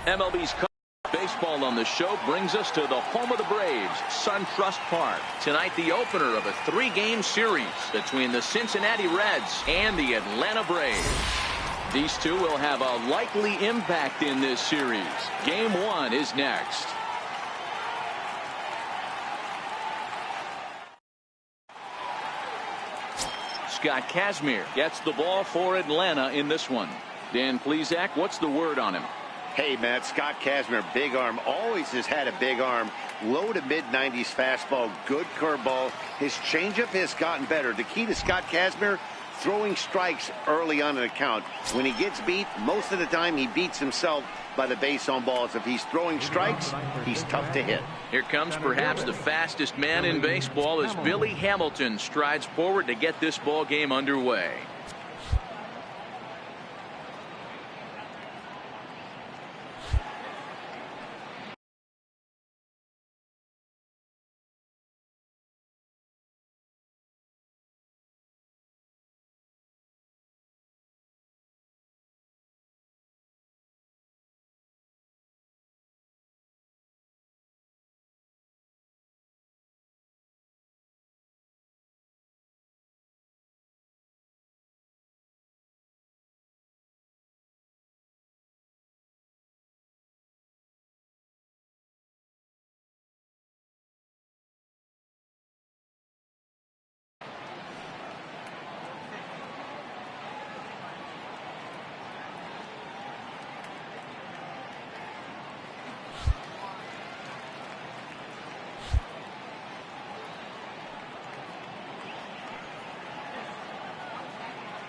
MLB's baseball on the show brings us to the home of the Braves, SunTrust Park. Tonight, the opener of a 3-game series between the Cincinnati Reds and the Atlanta Braves. These two will have a likely impact in this series. Game 1 is next. Scott Kazmir gets the ball for Atlanta in this one. Dan Plesac, what's the word on him? Hey, Matt, Scott Kazmir, big arm, always has had a big arm. Low to mid-90s fastball, good curveball. His changeup has gotten better. The key to Scott Kazmir, throwing strikes early on an account. When he gets beat, most of the time he beats himself by the base on balls. If he's throwing strikes, he's tough to hit. Here comes perhaps the fastest man in baseball as Billy Hamilton strides forward to get this ball game underway.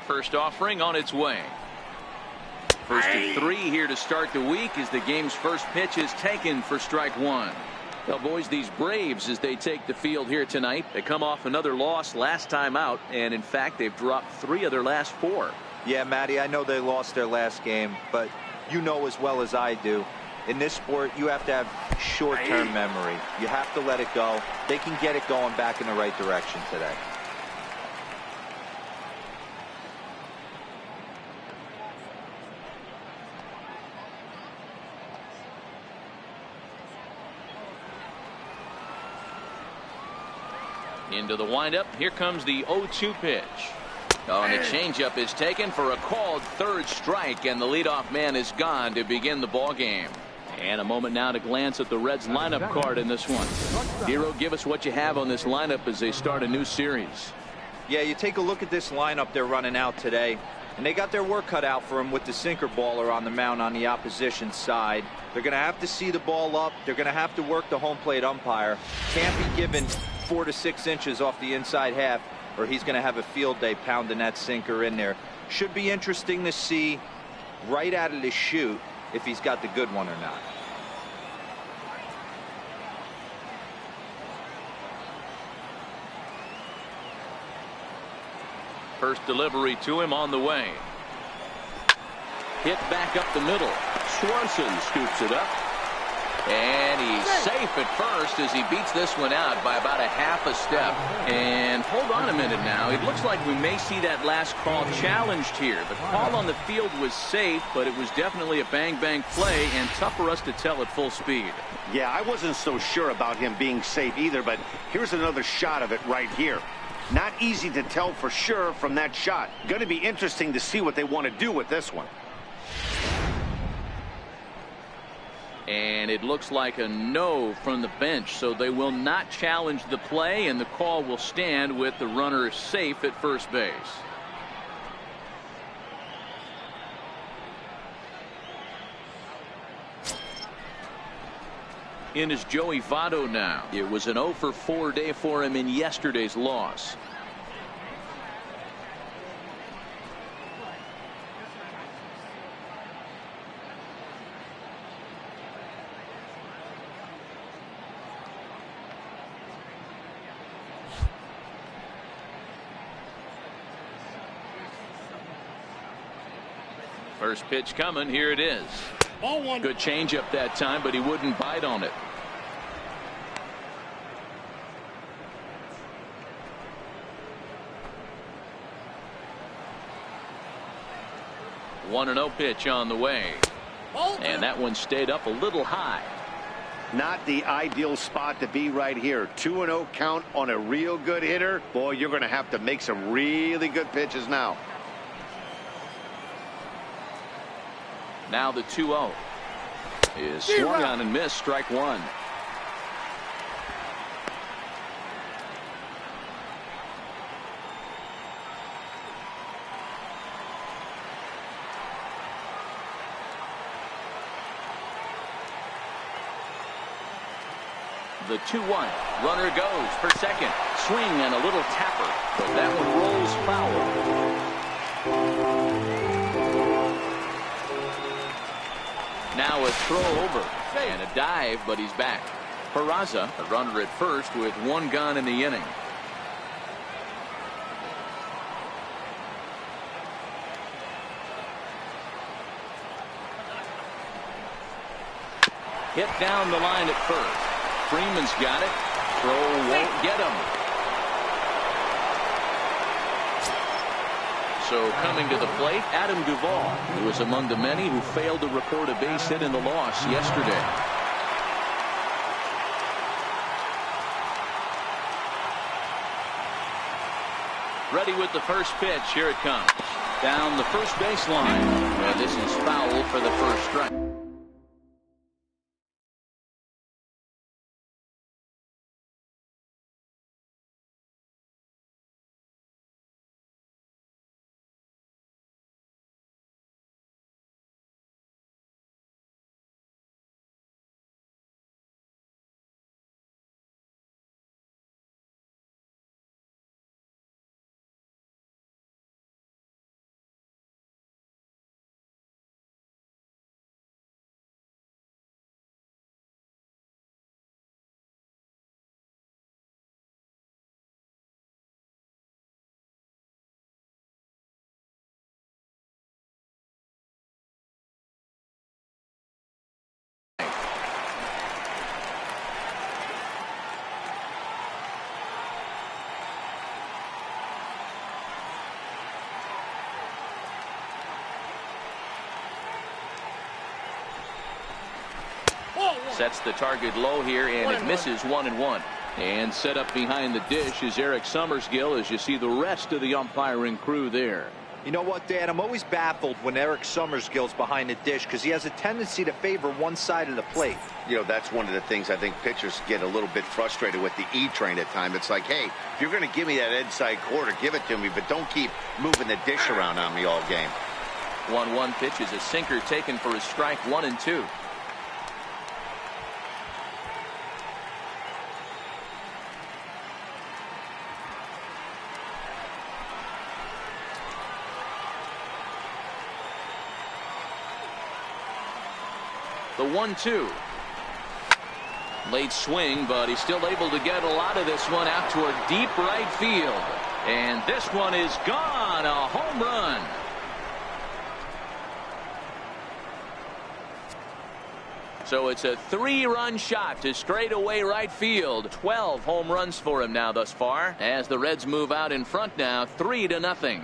First offering on its way. First of 3 here to start the week as the game's first pitch is taken for strike 1. Well, boys, these Braves, as they take the field here tonight, they come off another loss last time out, and in fact they've dropped 3 of their last 4. Yeah, Matty, I know they lost their last game, but you know as well as I do, in this sport you have to have short-term memory. You have to let it go. They can get it going back in the right direction today. Into the windup. Here comes the 0-2 pitch. Oh, and the changeup is taken for a called third strike, and the leadoff man is gone to begin the ball game. And a moment now to glance at the Reds lineup card in this one. Hero, give us what you have on this lineup as they start a new series. Yeah, you take a look at this lineup they're running out today, and they got their work cut out for them with the sinker baller on the mound on the opposition side. They're going to have to see the ball up. They're going to have to work the home plate umpire. Can't be given 4 to 6 inches off the inside half, or he's going to have a field day pounding that sinker in there. Should be interesting to see right out of the chute if he's got the good one or not. First delivery to him on the way. Hit back up the middle. Swanson scoops it up. And he's safe at first as he beats this one out by about a half a step. And hold on a minute now. It looks like we may see that last call challenged here. The call on the field was safe, but it was definitely a bang-bang play and tough for us to tell at full speed. Yeah, I wasn't so sure about him being safe either, but here's another shot of it right here. Not easy to tell for sure from that shot. Going to be interesting to see what they want to do with this one. And it looks like a no from the bench, so they will not challenge the play, and the call will stand with the runner safe at first base. In is Joey Votto now. It was an 0-for-4 day for him in yesterday's loss. First pitch coming. Here it is. Ball one. Good changeup that time, but he wouldn't bite on it. One 1-0 pitch on the way. And that one stayed up a little high. Not the ideal spot to be right here. 2-0 count on a real good hitter. Boy, you're going to have to make some really good pitches now. Now the 2-0 is swung on and missed, strike one. The 2-1. Runner goes for second. Swing and a little tapper, but that one rolls foul. Now a throw over and a dive, but he's back. Peraza, a runner at first with one gone in the inning. Hit down the line at first. Freeman's got it. Throw won't get him. So coming to the plate, Adam Duvall, who was among the many who failed to record a base hit in the loss yesterday. Ready with the first pitch. Here it comes. Down the first baseline. And this is foul for the first strike. Sets the target low here, and it misses 1-1. And set up behind the dish is Eric Summersgill as you see the rest of the umpiring crew there. You know what, Dan? I'm always baffled when Eric Summersgill's behind the dish because he has a tendency to favor one side of the plate. You know, that's one of the things I think pitchers get a little bit frustrated with the E-train at times. It's like, hey, if you're going to give me that inside quarter, give it to me, but don't keep moving the dish around on me all game. 1-1 pitch is a sinker taken for a strike, 1-2. The 1-2. Late swing, but he's still able to get a lot of this one out toward deep right field. And this one is gone. A home run. So it's a 3-run shot to straightaway right field. 12 home runs for him now thus far, as the Reds move out in front now 3-0.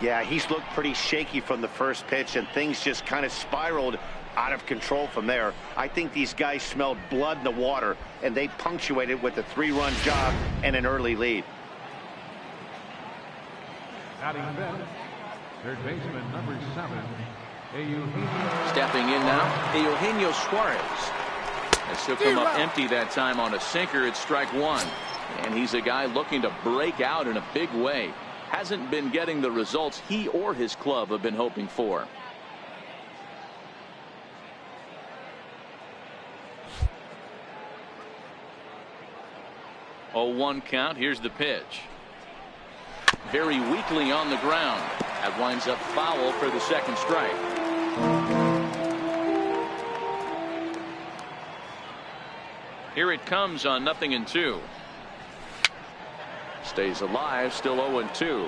Yeah, he's looked pretty shaky from the first pitch, and things just kind of spiraled out of control from there. I think these guys smelled blood in the water, and they punctuated with a 3-run job and an early lead. Batting fifth, third baseman number 7, Stepping in now, Eugenio Suarez. This took him up empty that time on a sinker at strike one. And he's a guy looking to break out in a big way. Hasn't been getting the results he or his club have been hoping for. Oh, 1 count. Here's the pitch. Very weakly on the ground. That winds up foul for the second strike. Here it comes on 0-2. Stays alive, still 0-2.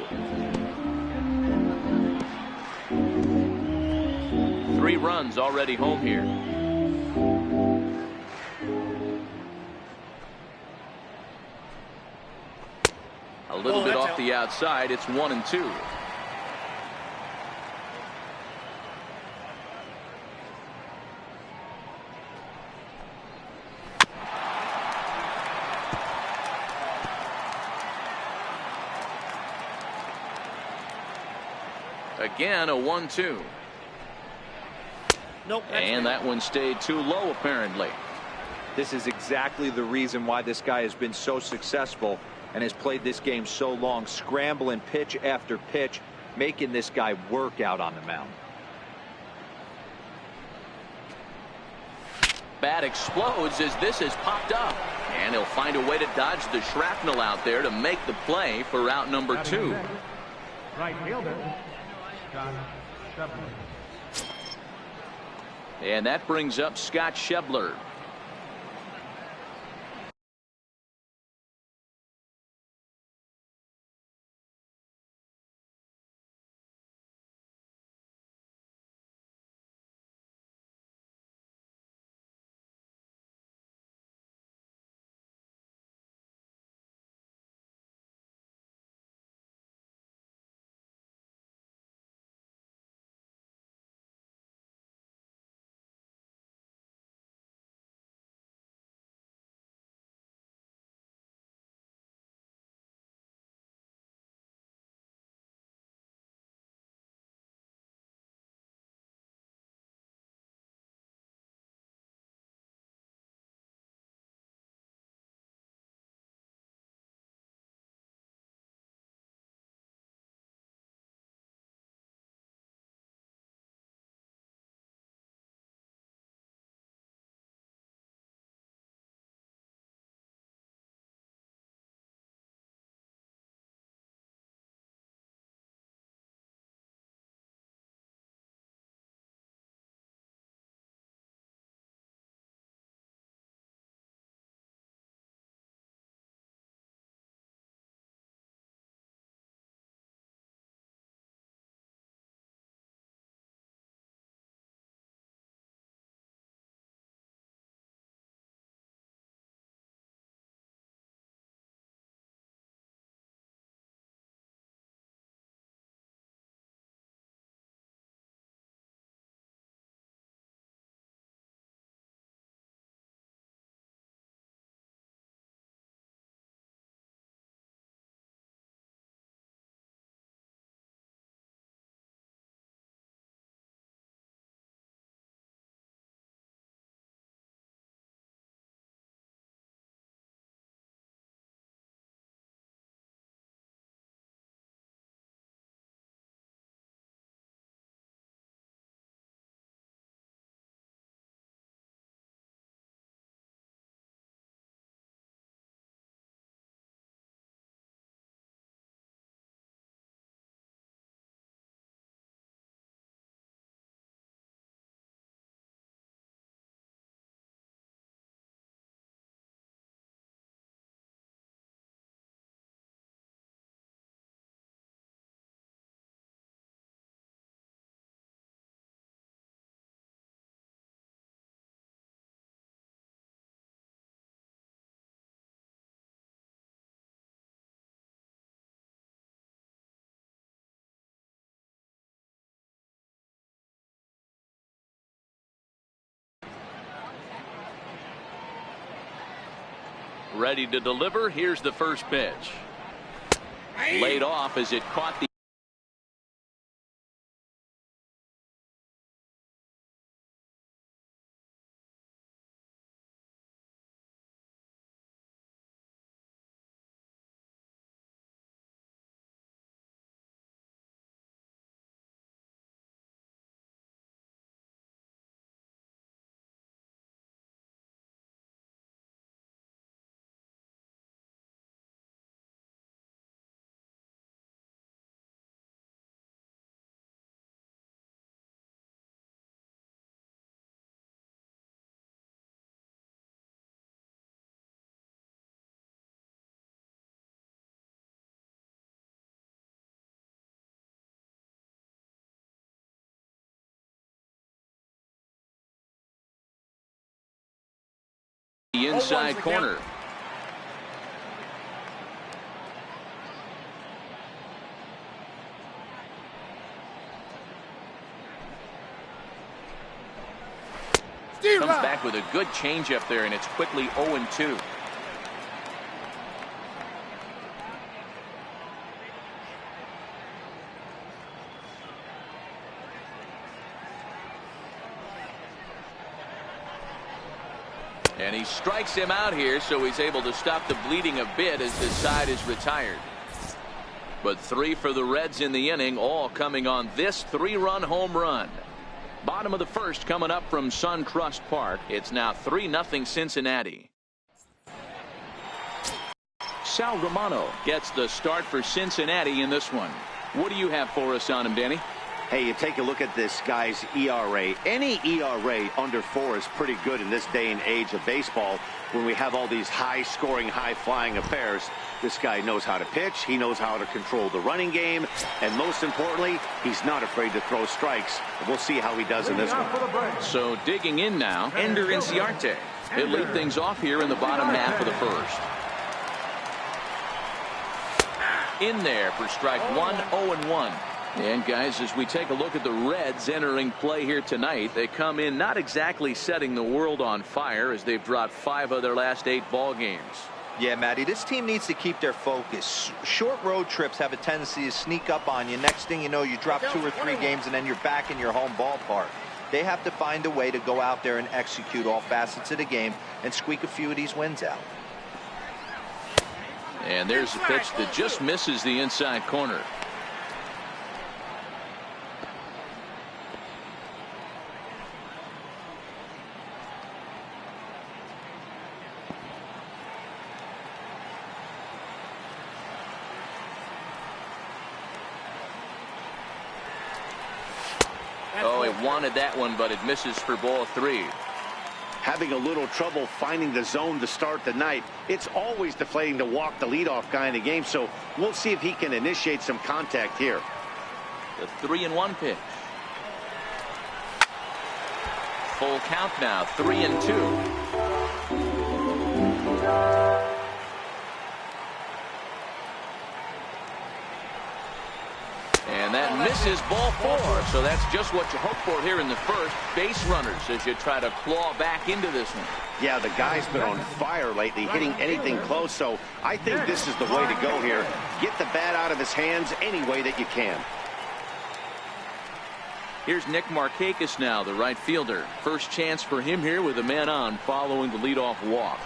3 runs already home here. A little bit off the outside. It's 1-2. Again, a 1-2. Nope. And that one stayed too low, apparently. This is exactly the reason why this guy has been so successful and has played this game so long, scrambling pitch after pitch, making this guy work out on the mound. Bat explodes as this has popped up. And he'll find a way to dodge the shrapnel out there to make the play for route number 2. Right fielder, Scott Shepler. And that brings up Scott Shepler. Ready to deliver. Here's the first pitch. Laid off as it caught the inside corner. comes back with a good changeup there, and it's quickly 0-2. And he strikes him out here, so he's able to stop the bleeding a bit as this side is retired. But 3 for the Reds in the inning, all coming on this 3-run home run. Bottom of the first coming up from Suncrest Park. It's now 3-0 Cincinnati. Sal Romano gets the start for Cincinnati in this one. What do you have for us on him, Danny? Hey, you take a look at this guy's ERA. Any ERA under 4 is pretty good in this day and age of baseball when we have all these high-scoring, high-flying affairs. This guy knows how to pitch. He knows how to control the running game. And most importantly, he's not afraid to throw strikes. We'll see how he does in this one. So digging in now, Ender Inciarte. He'll lead things off here in the bottom half of the first. In there for strike 1, 0-1. And guys, as we take a look at the Reds entering play here tonight, they come in not exactly setting the world on fire as they've dropped 5 of their last 8 ball games. Yeah, Matty, this team needs to keep their focus. Short road trips have a tendency to sneak up on you. Next thing you know, you drop 2 or 3 games and then you're back in your home ballpark. They have to find a way to go out there and execute all facets of the game and squeak a few of these wins out. And there's a pitch that just misses the inside corner. Oh, he wanted that one, but it misses for ball 3. Having a little trouble finding the zone to start the night. It's always deflating to walk the leadoff guy in the game, so we'll see if he can initiate some contact here. The 3-1 pitch. Full count now, 3-2. And that misses ball 4. So that's just what you hope for here in the first. Base runners as you try to claw back into this one. Yeah, the guy's been on fire lately, hitting anything close. So I think this is the way to go here. Get the bat out of his hands any way that you can. Here's Nick Markakis now, the right fielder. First chance for him here with a man on following the leadoff walk.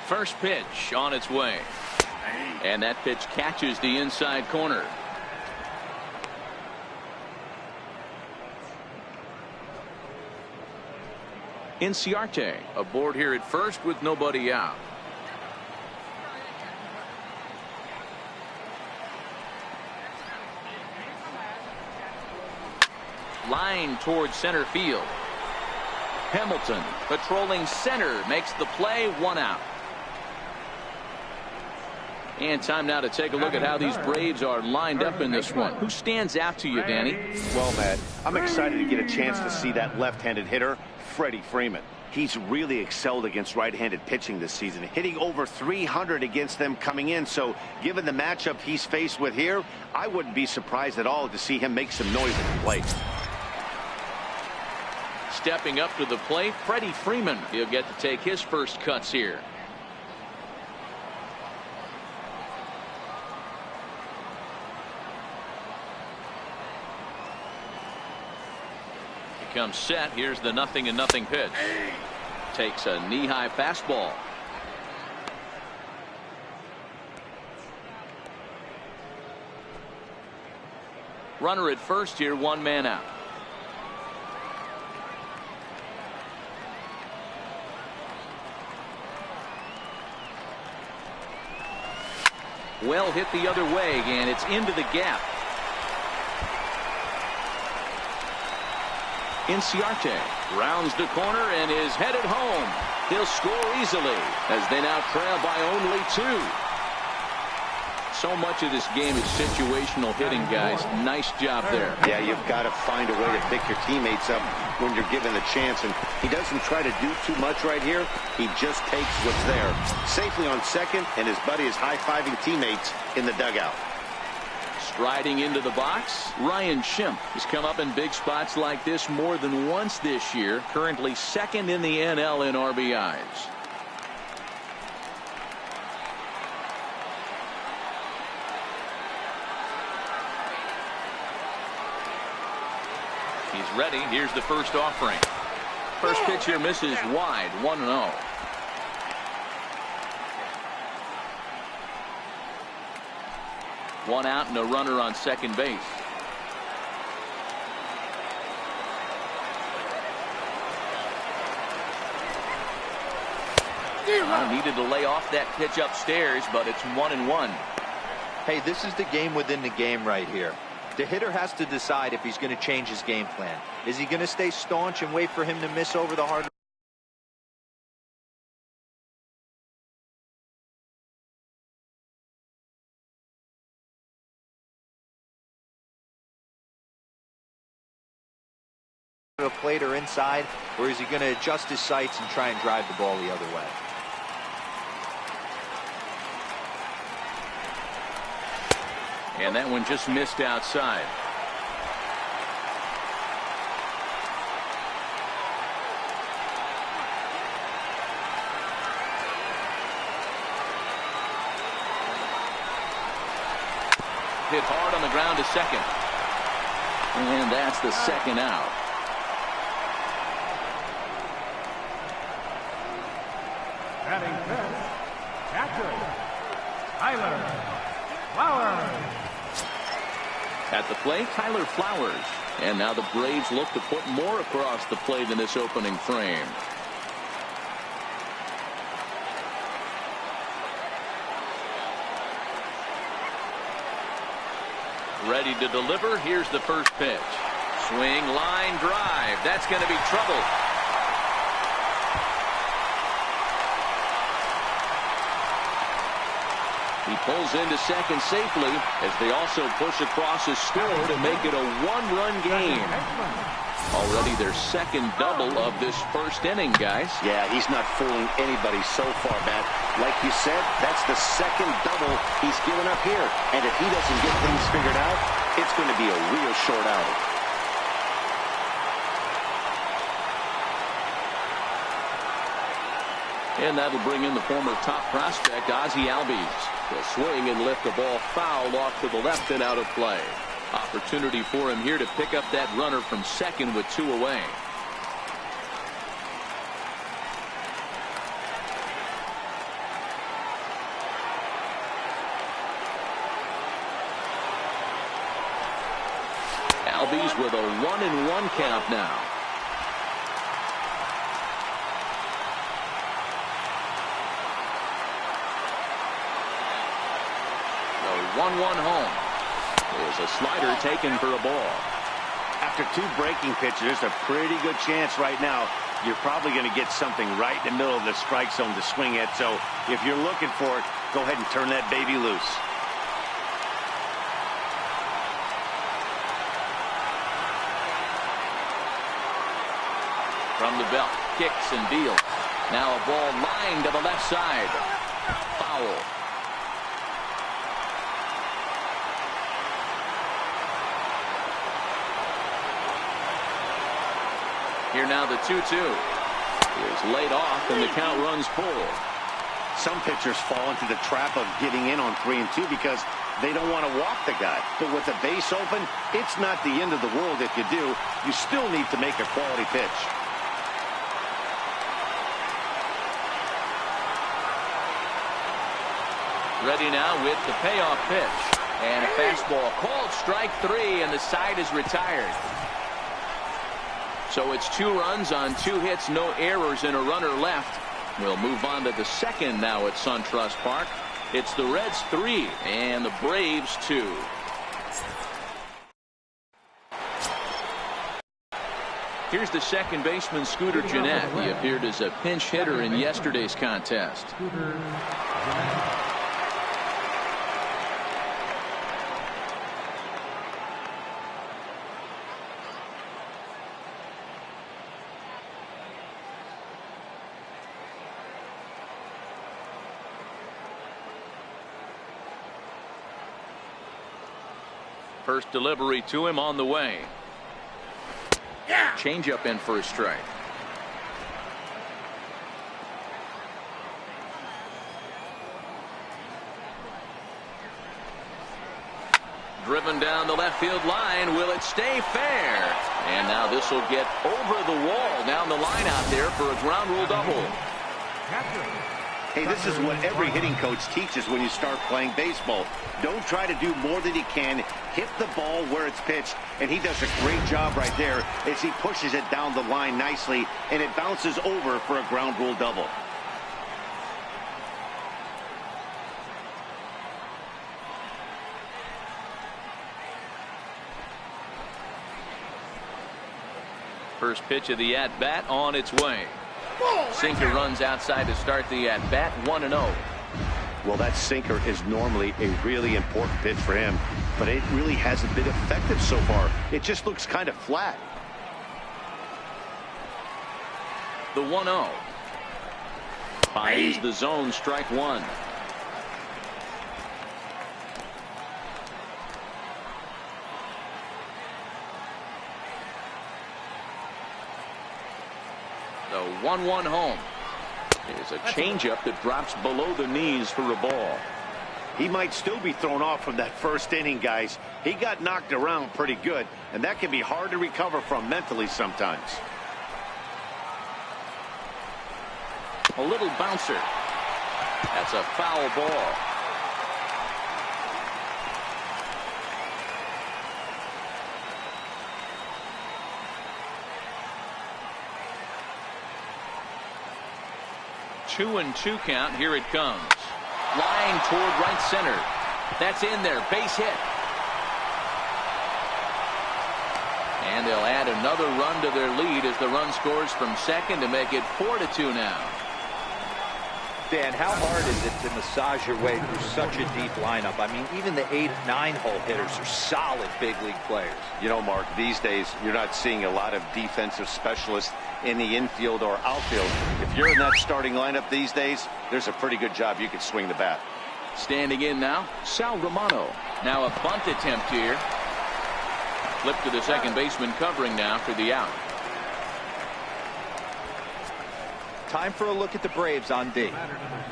First pitch on its way. And that pitch catches the inside corner. Inciarte aboard here at first with nobody out. Line towards center field. Hamilton patrolling center makes the play, 1 out. And time now to take a look at how these Braves are lined up in this one. Who stands out to you, Danny? Well, Matt, I'm excited to get a chance to see that left-handed hitter, Freddie Freeman. He's really excelled against right-handed pitching this season, hitting over 300 against them coming in. So given the matchup he's faced with here, I wouldn't be surprised at all to see him make some noise at the plate. Stepping up to the plate, Freddie Freeman. He'll get to take his first cuts here. Comes set. Here's the 0-0 pitch. Takes a knee-high fastball. Runner at first here, 1 man out. Well hit the other way, and it's into the gap. Inciarte rounds the corner and is headed home. He'll score easily as they now trail by only 2. So much of this game is situational hitting, guys. Nice job there. Yeah, you've got to find a way to pick your teammates up when you're given the chance. And he doesn't try to do too much right here. He just takes what's there. Safely on second, and his buddy is high-fiving teammates in the dugout. Striding into the box, Ryan Schimpf has come up in big spots like this more than once this year. Currently second in the NL in RBIs. He's ready. Here's the first offering. First pitch here misses wide, 1-0. One out and a runner on second base. Needed to lay off that pitch upstairs, but it's 1-1. Hey, this is the game within the game right here. The hitter has to decide if he's going to change his game plan. Is he going to stay staunch and wait for him to miss over the hard the plate or inside, or is he going to adjust his sights and try and drive the ball the other way? And that one just missed outside. Hit hard on the ground to second. And that's the second out. Batting fifth, catcher, Tyler Flowers. At the plate, Tyler Flowers. And now the Braves look to put more across the plate in this opening frame. Ready to deliver. Here's the first pitch. Swing, line, drive. That's going to be trouble. He pulls into second safely as they also push across his score to make it a one-run game. Already their second double of this first inning, guys. Yeah, he's not fooling anybody so far, Matt. Like you said, that's the second double he's given up here. And if he doesn't get things figured out, it's going to be a real short outing. And that'll bring in the former top prospect, Ozzie Albies. He'll swing and lift the ball foul off to the left and out of play. Opportunity for him here to pick up that runner from second with two away. Albies with a 1-1 count now. The 1-1 home. Is a slider taken for a ball. After two breaking pitches, there's a pretty good chance right now you're probably going to get something right in the middle of the strike zone to swing at. So if you're looking for it, go ahead and turn that baby loose. From the belt, kicks and deals. Now a ball lined to the left side. Foul. Here now the 2-2 is laid off and the count runs full. Some pitchers fall into the trap of getting in on 3-2 because they don't want to walk the guy. But with the base open, it's not the end of the world if you do. You still need to make a quality pitch. Ready now with the payoff pitch. And a fastball called strike three, and the side is retired. So it's 2 runs on 2 hits, no errors, and a runner left. We'll move on to the second now at SunTrust Park. It's the Reds 3 and the Braves 2. Here's the second baseman, Scooter Gennett. He appeared as a pinch hitter in yesterday's contest. First delivery to him on the way. Changeup in for a strike. Driven down the left field line. Will it stay fair? And now this will get over the wall down the line out there for a ground rule double. Hey, this is what every hitting coach teaches when you start playing baseball. Don't try to do more than you can. Hit the ball where it's pitched, and he does a great job right there as he pushes it down the line nicely, and it bounces over for a ground rule double. First pitch of the at-bat on its way. Sinker runs outside to start the at-bat, 1-0. Well, that sinker is normally a really important pitch for him, but it really hasn't been effective so far. It just looks kind of flat. The 1-0. Finds the zone, strike one. The 1-1 home. There's a changeup that drops below the knees for a ball. He might still be thrown off from that first inning, guys. He got knocked around pretty good, and that can be hard to recover from mentally sometimes. A little bouncer. That's a foul ball. Two and two count. Here it comes. Line toward right center. That's in there. Base hit. And they'll add another run to their lead as the run scores from second to make it 4-2 now. Dan, how hard is it to massage your way through such a deep lineup? I mean, even the 8, 9-hole hitters are solid big league players. You know, Mark, these days you're not seeing a lot of defensive specialists in the infield or outfield. If you're in that starting lineup these days, there's a pretty good job you could swing the bat. Standing in now, Sal Romano. Now a bunt attempt here. Flip to the second baseman covering now for the out. Time for a look at the Braves on D.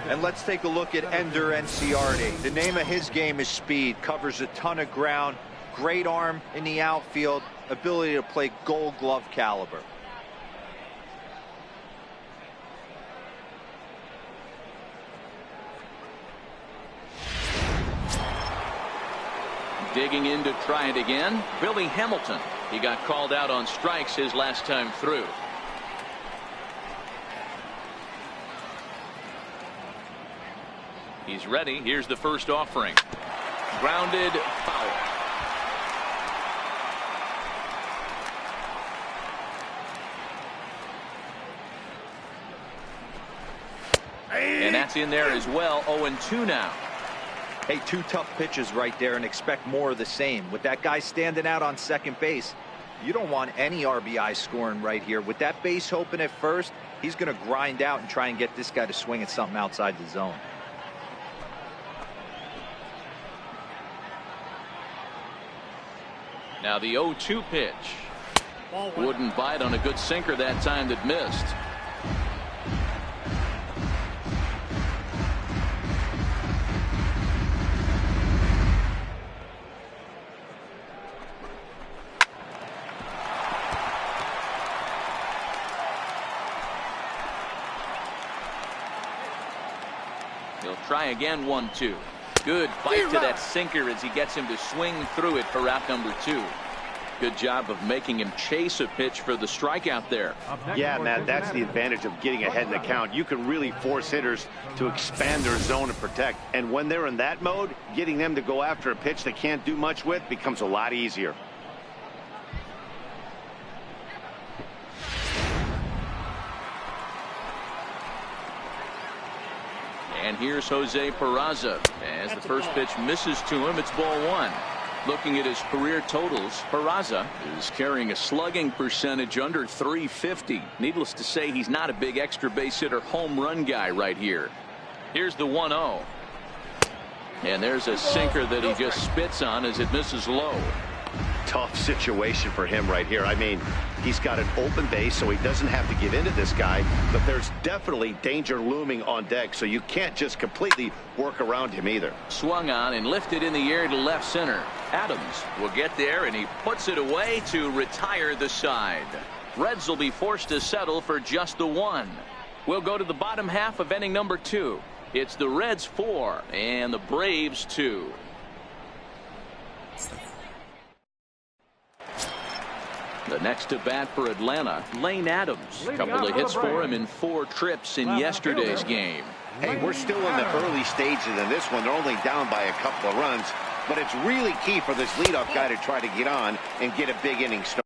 And let's take a look at Ender Enciarte. The name of his game is speed. Covers a ton of ground. Great arm in the outfield. Ability to play Gold Glove caliber. Digging in to try it again, Billy Hamilton. He got called out on strikes his last time through. He's ready. Here's the first offering. Grounded, foul. And that's in there as well. 0-2 now. Hey, two tough pitches right there, and expect more of the same. With that guy standing out on second base, you don't want any RBI scoring right here. With that base open at first, he's going to grind out and try and get this guy to swing at something outside the zone. Now the 0-2 pitch. Wouldn't bite on a good sinker that time that missed. He'll try again. 1-2. Good bite to that sinker as he gets him to swing through it for out number 2. Good job of making him chase a pitch for the strikeout there. Yeah, Matt, that's the advantage of getting ahead in the count. You can really force hitters to expand their zone and protect. And when they're in that mode, getting them to go after a pitch they can't do much with becomes a lot easier. And here's Jose Peraza. As the first pitch misses to him, it's ball 1. Looking at his career totals, Peraza is carrying a slugging percentage under .350. Needless to say, he's not a big extra base hitter home run guy right here. Here's the 1-0. And there's a sinker that he just spits on as it misses low. Tough situation for him right here. I mean, he's got an open base, so he doesn't have to give in to this guy, but there's definitely danger looming on deck, so you can't just completely work around him either. Swung on and lifted in the air to left center. Adams will get there, and he puts it away to retire the side. Reds will be forced to settle for just the one. We'll go to the bottom half of inning number 2. It's the Reds 4 and the Braves 2. The next to bat for Atlanta, Lane Adams. A couple of hits for him in 4 trips in yesterday's game. Hey, we're still in the early stages in this one. They're only down by a couple of runs, but it's really key for this leadoff guy to try to get on and get a big inning start.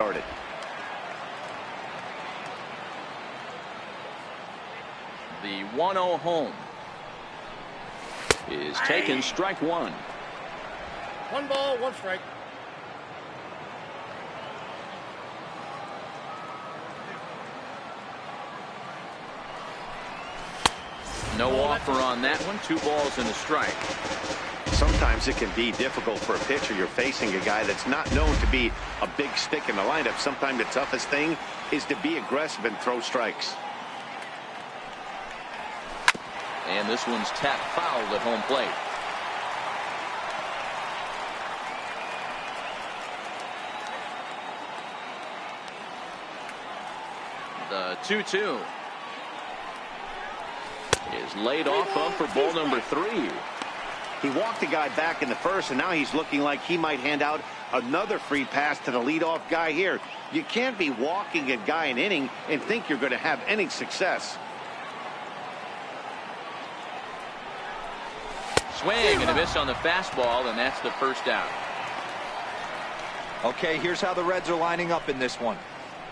Started. The 1-0 home is taken, strike 1. 1 ball, 1 strike. No offer on that one. 2 balls and a strike. Sometimes it can be difficult for a pitcher. You're facing a guy that's not known to be a big stick in the lineup. Sometimes the toughest thing is to be aggressive and throw strikes. And this one's tapped foul at home plate. The 2-2 is laid off up for ball number 3. He walked the guy back in the first, and now he's looking like he might hand out another free pass to the leadoff guy here. You can't be walking a guy an inning and think you're going to have any success. Swing and a miss on the fastball, and that's the first out. Okay, here's how the Reds are lining up in this one.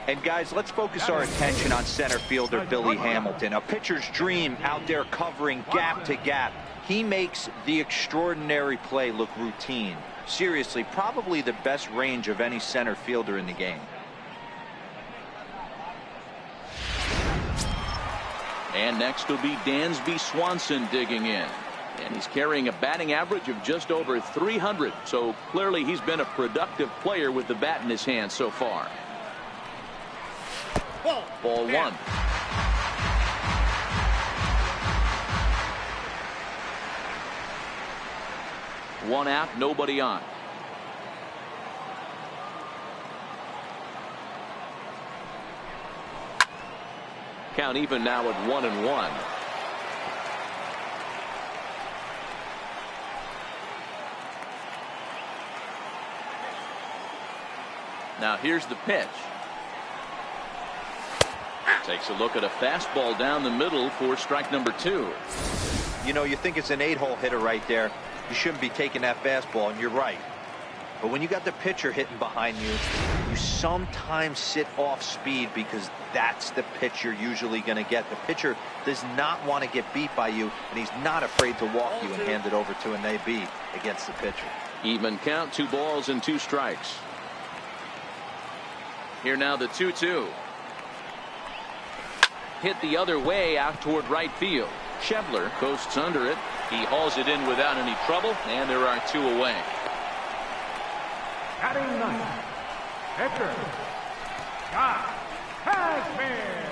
And guys, let's focus our attention on center fielder Billy Hamilton, a pitcher's dream out there covering gap to gap. He makes the extraordinary play look routine. Seriously, probably the best range of any center fielder in the game. And next will be Dansby Swanson digging in. And he's carrying a batting average of just over 300. So clearly he's been a productive player with the bat in his hand so far. Ball 1. One out, nobody on. Count even now at 1-1. Now here's the pitch. Takes a look at a fastball down the middle for strike number 2. You know, you think it's an 8-hole hitter right there. You shouldn't be taking that fastball, and you're right. But when you got the pitcher hitting behind you, you sometimes sit off speed because that's the pitch you're usually going to get. The pitcher does not want to get beat by you, and he's not afraid to walk you and hand it over to an AB against the pitcher. Even count, 2 balls and 2 strikes. Here now the 2-2. Hit the other way out toward right field. Schebler coasts under it. He hauls it in without any trouble, and there are 2 away. Batting ninth, pitcher, Scott Kazmir.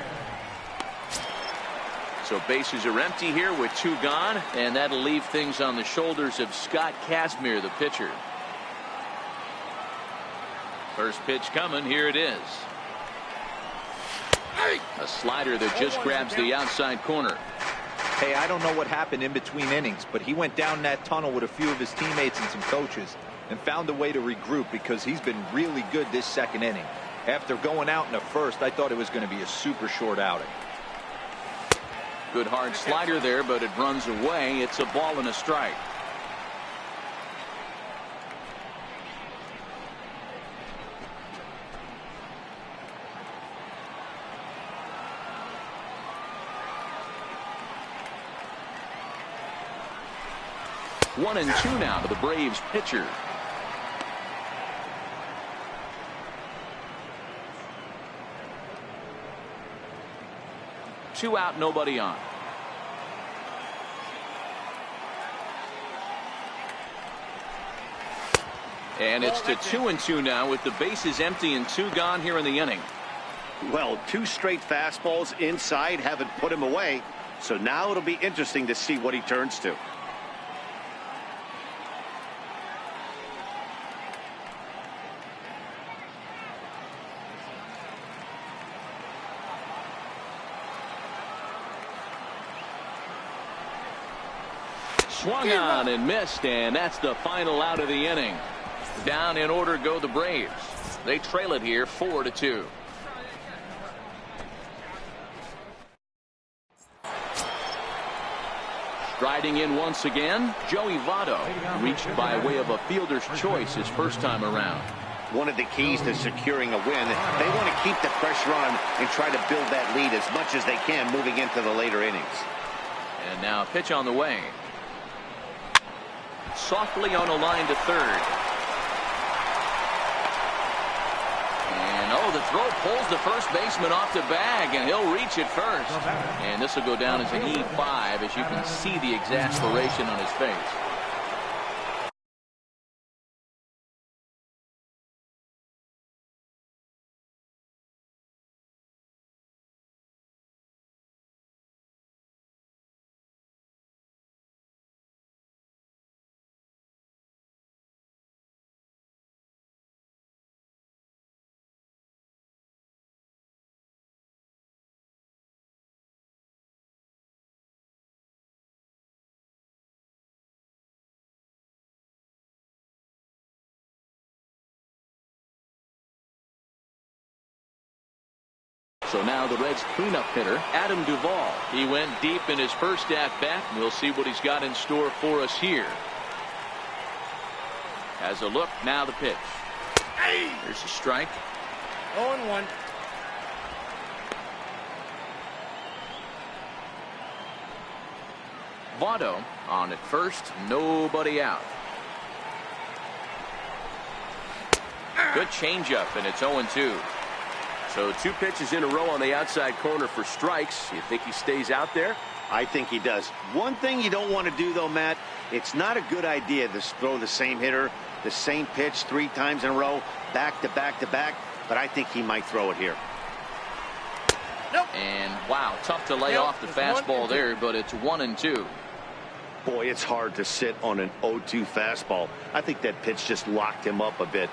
So bases are empty here with 2 gone, and that'll leave things on the shoulders of Scott Kazmir, the pitcher. First pitch coming. Here it is. A slider that just grabs the outside corner. Hey, I don't know what happened in between innings, but he went down that tunnel with a few of his teammates and some coaches and found a way to regroup because he's been really good this second inning. After going out in the first, I thought it was going to be a super short outing. Good hard slider there, but it runs away. It's a ball and a strike. 1-2 now to the Braves pitcher. Two out, nobody on. And it's to 2-2 now with the bases empty and 2 gone here in the inning. Well, 2 straight fastballs inside haven't put him away. So now it'll be interesting to see what he turns to. Swung on and missed, and that's the final out of the inning. Down in order go the Braves. They trail it here 4-2. Striding in once again, Joey Votto, reached by way of a fielder's choice his first time around. One of the keys to securing a win, they want to keep the pressure on and try to build that lead as much as they can moving into the later innings. And now a pitch on the way. Softly on a line to third. And oh, the throw pulls the first baseman off the bag, and he'll reach it first. And this will go down as an E5 as you can see the exasperation on his face. So now the Reds cleanup hitter, Adam Duvall. He went deep in his first at-bat, and we'll see what he's got in store for us here. As a look, now the pitch. There's a strike. 0-1. Votto on at first, nobody out. Good changeup, and it's 0-2. So 2 pitches in a row on the outside corner for strikes. You think he stays out there? I think he does. One thing you don't want to do, though, Matt, it's not a good idea to throw the same hitter, the same pitch 3 times in a row, back to back to back, but I think he might throw it here. Nope. And wow, tough to lay off the fastball there, but it's 1-2. Boy, it's hard to sit on an 0-2 fastball. I think that pitch just locked him up a bit.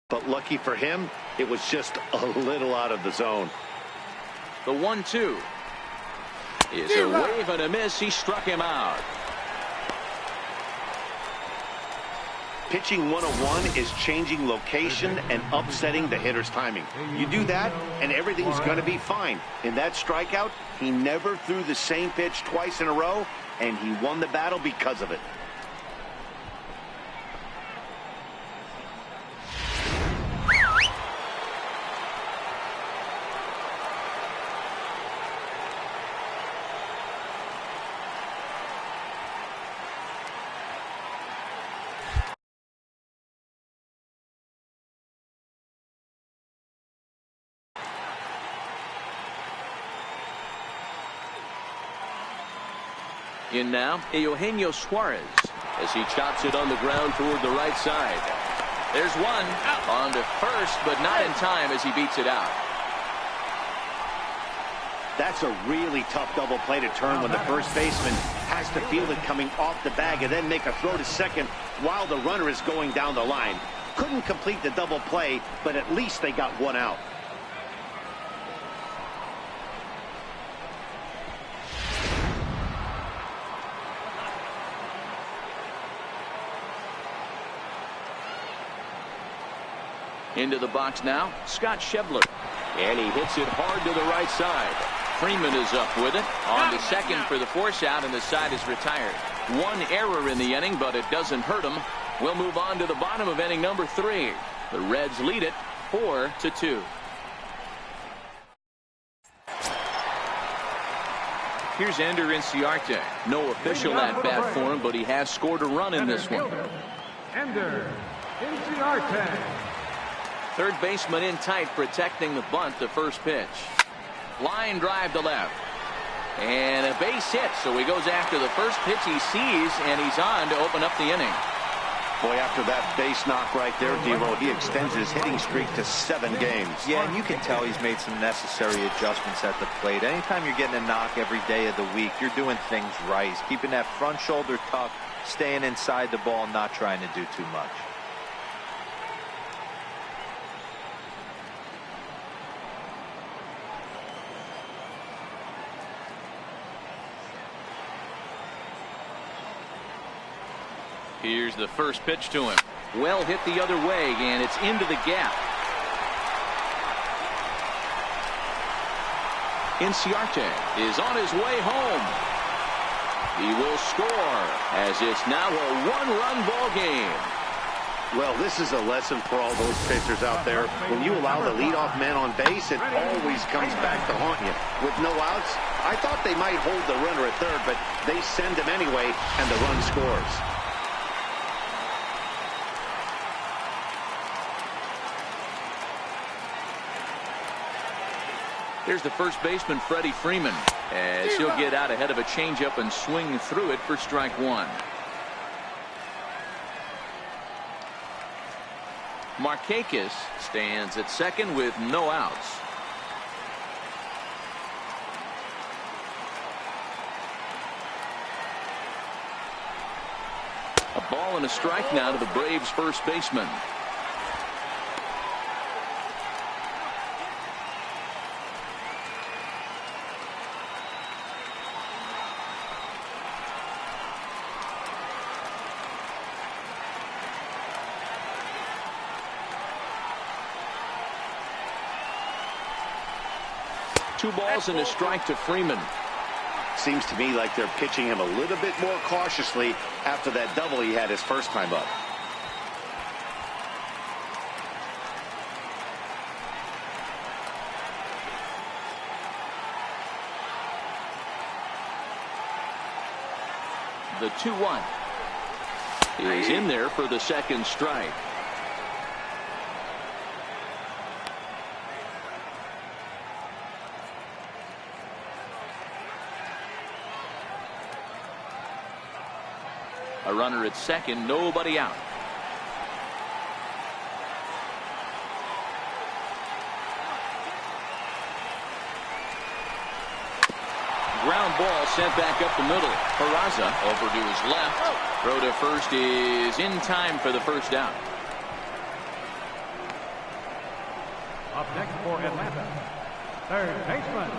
But lucky for him, it was just a little out of the zone. The 1-2 is a wave and a miss. He struck him out. Pitching 101 is changing location and upsetting the hitter's timing. You do that, and everything's going to be fine. In that strikeout, he never threw the same pitch twice in a row, and he won the battle because of it. In now, Eugenio Suarez as he chops it on the ground toward the right side. There's one on to first, but not in time as he beats it out. That's a really tough double play to turn when the first baseman has to feel it coming off the bag and then make a throw to second while the runner is going down the line. Couldn't complete the double play, but at least they got one out. Into the box now, Scott Schebler. And he hits it hard to the right side. Freeman is up with it. On to second for the force out, and the side is retired. One error in the inning, but it doesn't hurt him. We'll move on to the bottom of inning number 3. The Reds lead it 4-2. Here's Ender Inciarte. No official at-bat for him, but he has scored a run in this one. Ender Inciarte. Third baseman in tight, protecting the bunt. The first pitch. Line drive to left. And a base hit, so he goes after the first pitch he sees, and he's on to open up the inning. Boy, after that base knock right there, D-Roll, he extends his hitting streak to 7 games. Yeah, and you can tell he's made some necessary adjustments at the plate. Anytime you're getting a knock every day of the week, you're doing things right. He's keeping that front shoulder tucked, staying inside the ball, not trying to do too much. Here's the first pitch to him. Well hit the other way, and it's into the gap. Inciarte is on his way home. He will score as it's now a one-run ball game. Well, this is a lesson for all those pitchers out there. When you allow the leadoff man on base, it always comes back to haunt you. With no outs, I thought they might hold the runner at third, but they send him anyway, and the run scores. Here's the first baseman, Freddie Freeman, as he'll get out ahead of a changeup and swing through it for strike 1. Markakis stands at second with no outs. A ball and a strike now to the Braves' first baseman. Two balls and a strike to Freeman. Seems to me like they're pitching him a little bit more cautiously after that double he had his first time up. The 2-1 is in there for the second strike. A runner at second, nobody out. Ground ball sent back up the middle. Peraza over to his left. Throw to first is in time for the first out. Up next for Atlanta, third baseman,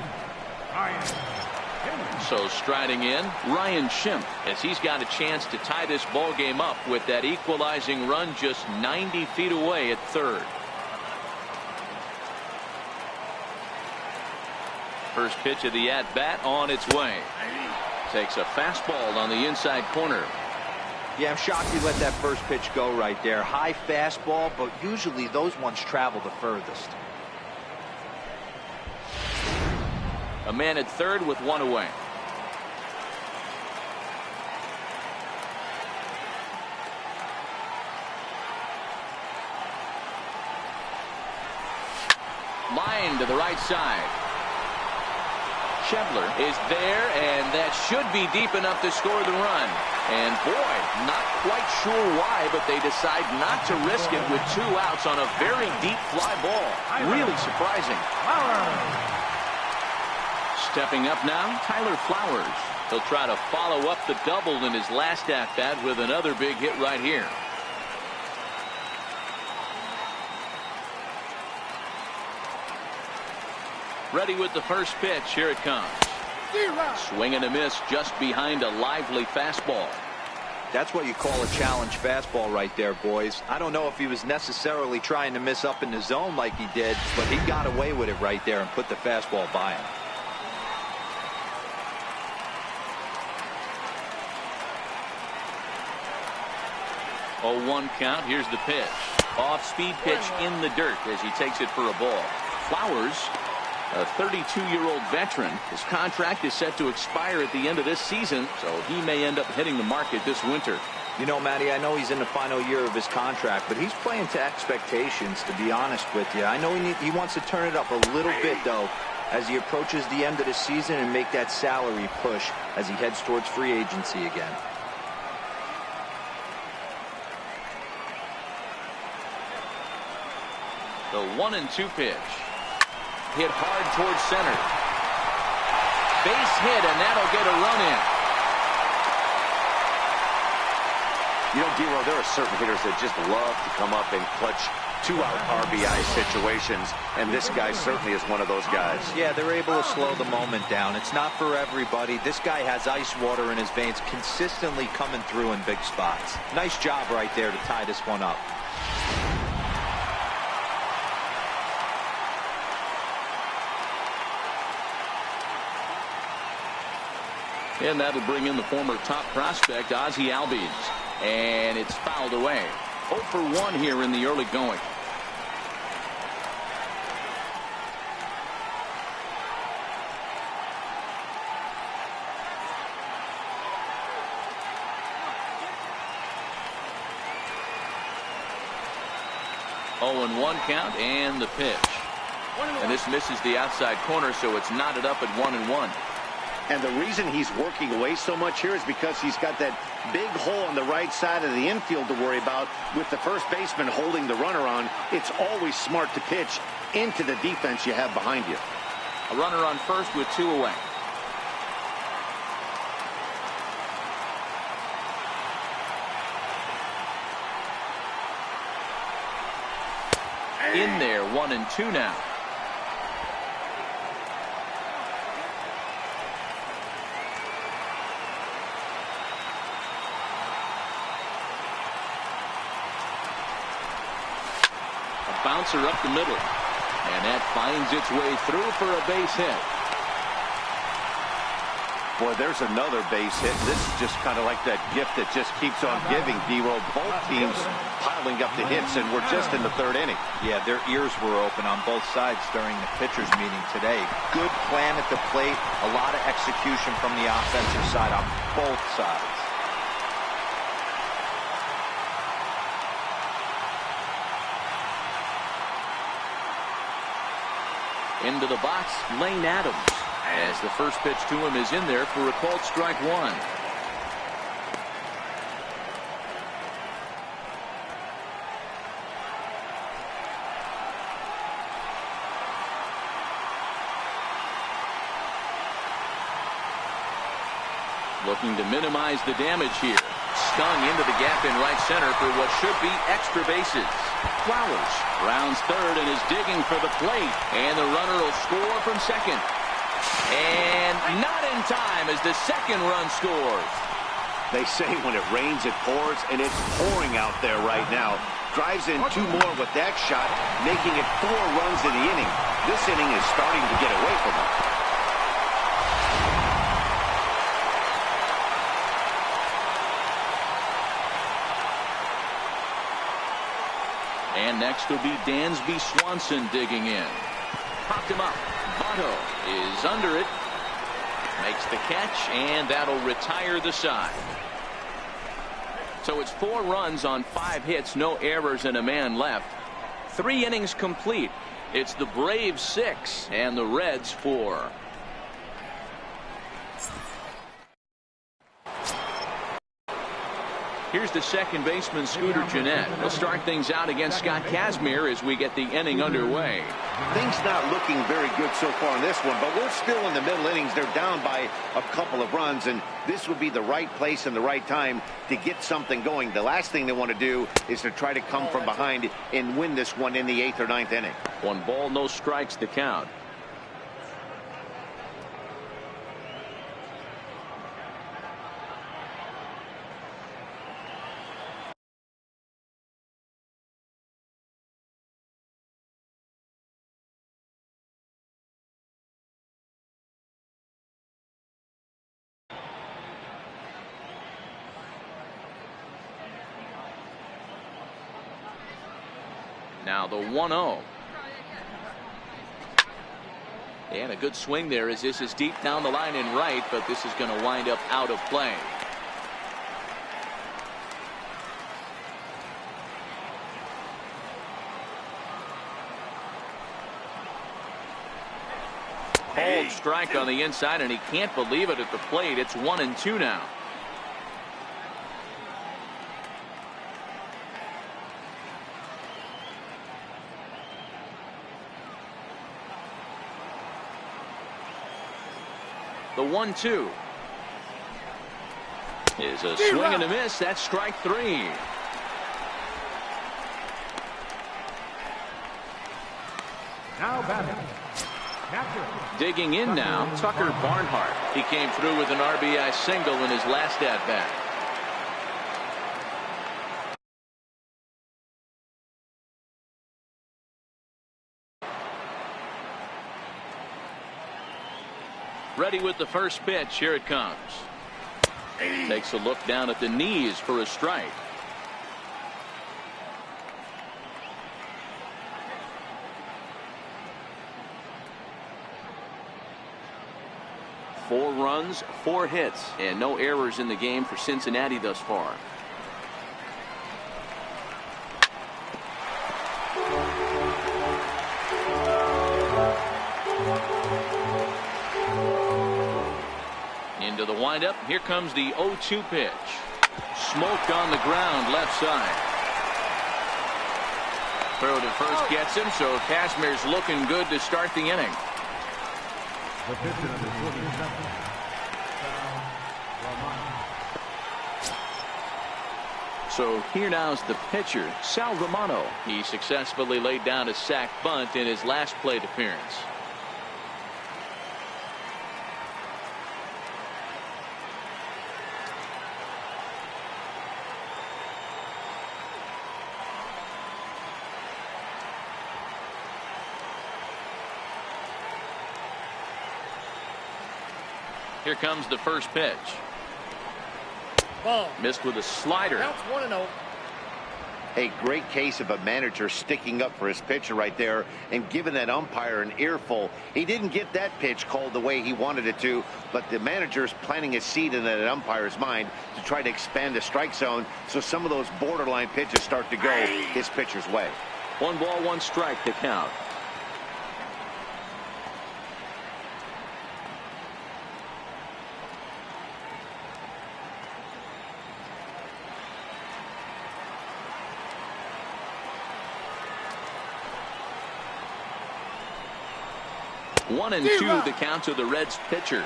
Ryan Schimpf. So striding in, Ryan Schimpf, as he's got a chance to tie this ball game up with that equalizing run just 90 feet away at third. First pitch of the at-bat on its way. Takes a fastball on the inside corner. Yeah, I'm shocked he let that first pitch go right there. High fastball, but usually those ones travel the furthest. A man at third with one away. Line to the right side. Schebler is there, and that should be deep enough to score the run. And boy, not quite sure why, but they decide not to risk it with 2 outs on a very deep fly ball. Really surprising. Stepping up now, Tyler Flowers. He'll try to follow up the double in his last at-bat with another big hit right here. Ready with the first pitch. Here it comes. Swing and a miss just behind a lively fastball. That's what you call a challenge fastball right there, boys. I don't know if he was necessarily trying to miss up in the zone like he did, but he got away with it right there and put the fastball by him. Oh, 1 count. Here's the pitch. Off-speed pitch in the dirt as he takes it for a ball. Flowers, a 32-year-old veteran. His contract is set to expire at the end of this season, so he may end up hitting the market this winter. You know, Matty, I know he's in the final year of his contract, but he's playing to expectations, to be honest with you. I know he wants to turn it up a little bit, though, as he approaches the end of the season and make that salary push as he heads towards free agency again. The 1-2 pitch. Hit hard towards center. Base hit, and that'll get a run in. You know, D-Roll, there are certain hitters that just love to come up and clutch 2-out RBI situations, and this guy certainly is one of those guys. Yeah, they're able to slow the moment down. It's not for everybody. This guy has ice water in his veins, consistently coming through in big spots. Nice job right there to tie this one up. And that'll bring in the former top prospect, Ozzie Albies. And it's fouled away. 0 for 1 here in the early going. Oh, and 1 count, and the pitch. And this misses the outside corner, so it's knotted up at 1-1. And the reason he's working away so much here is because he's got that big hole on the right side of the infield to worry about with the first baseman holding the runner on. It's always smart to pitch into the defense you have behind you. A runner on first with 2 away. In there, 1-2 now. Bouncer up the middle, and that finds its way through for a base hit. Boy, there's another base hit. This is just kind of like that gift that just keeps on giving, D-Roll. Both teams piling up the hits, and we're just in the 3rd inning. Yeah, their ears were open on both sides during the pitchers meeting today. Good plan at the plate, a lot of execution from the offensive side on both sides. Into the box, Lane Adams, as the first pitch to him is in there for a called strike 1. Looking to minimize the damage here. Stung into the gap in right center for what should be extra bases. Flowers rounds third and is digging for the plate. And the runner will score from second. And not in time as the second run scores. They say when it rains, it pours, and it's pouring out there right now. Drives in 2 more with that shot, making it 4 runs in the inning. This inning is starting to get away from him. And next will be Dansby Swanson digging in. Popped him up. Votto is under it. Makes the catch, and that'll retire the side. So it's 4 runs on 5 hits, no errors, and a man left. 3 innings complete. It's the Braves 6 and the Reds 4. Here's the second baseman, Scooter Gennett. We'll start things out against Scott Kazmir as we get the inning underway. Things not looking very good so far in this one, but we're still in the middle innings. They're down by a couple of runs, and this would be the right place and the right time to get something going. The last thing they want to do is to try to come from behind and win this one in the 8th or 9th inning. 1 ball, no strikes the count. Now the 1-0. And a good swing there as this is deep down the line in right, but this is going to wind up out of play. Cold strike on the inside, and he can't believe it at the plate. It's 1-2 now. The 1-2 is a swing and a miss. That's strike 3. Now batting. Catcher. Digging in now, Tucker Barnhart. He came through with an RBI single in his last at-bat. Ready with the first pitch. Here it comes. Takes a look down at the knees for a strike. Four runs, 4 hits, and no errors in the game for Cincinnati thus far. Into the windup. Here comes the 0-2 pitch. Smoked on the ground left side. Throw to first gets him, so Kazmir's looking good to start the inning. The pitcher number 47. So here now's the pitcher, Sal Romano. He successfully laid down a sac bunt in his last plate appearance. Here comes the first pitch. Ball. Missed with a slider. Counts 1-0. A great case of a manager sticking up for his pitcher right there and giving that umpire an earful. He didn't get that pitch called the way he wanted it to, but the manager's planting a seed in that umpire's mind to try to expand the strike zone so some of those borderline pitches start to go his pitcher's way. 1 ball, 1 strike to count. One and 2 the count to the Reds' pitcher.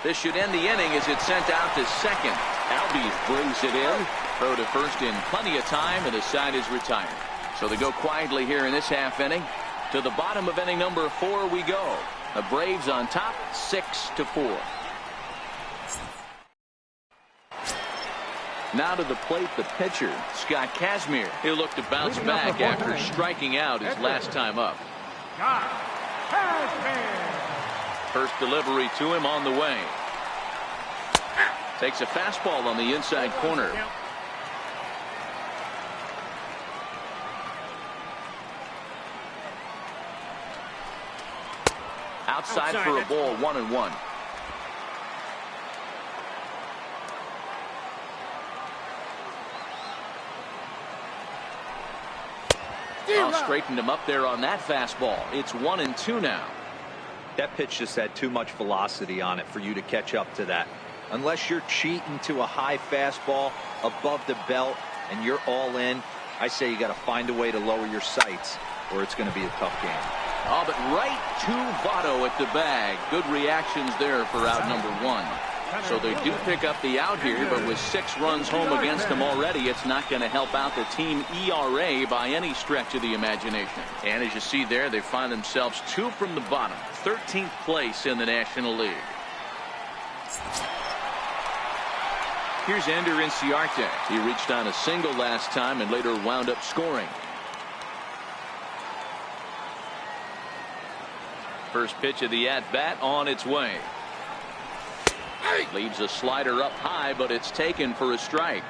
This should end the inning as it's sent out to second. Albies brings it in. Throw to first in plenty of time, and the side is retired. So they go quietly here in this half inning. To the bottom of inning number 4 we go. The Braves on top, 6-4. Now to the plate, the pitcher, Scott Kazmir. He'll look to bounce back after striking out his last time up. Scott Kazmir. First delivery to him on the way. Takes a fastball on the inside corner. Outside for a ball, 1-1. Straightened him up there on that fastball. It's 1-2 now. That pitch just had too much velocity on it for you to catch up to that. Unless you're cheating to a high fastball above the belt and you're all in, I say you got to find a way to lower your sights or it's going to be a tough game. Oh, but right to Votto at the bag. Good reactions there for out number 1. So they do pick up the out here, but with 6 runs home against them already, it's not going to help out the team ERA by any stretch of the imagination. And as you see there, they find themselves 2 from the bottom, 13th place in the National League. Here's Ender Inciarte. He reached on a single last time and later wound up scoring. First pitch of the at-bat on its way. Leaves a slider up high, but it's taken for a strike.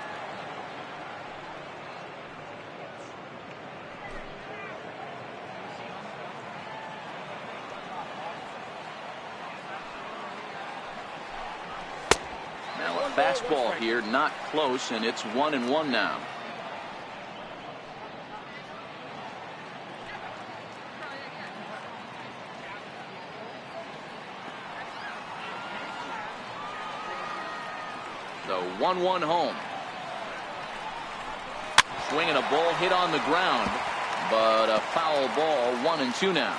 Now a fastball here, not close, and it's 1-1 now. The 1-1 home. Swinging a ball hit on the ground, but a foul ball. 1-2 now.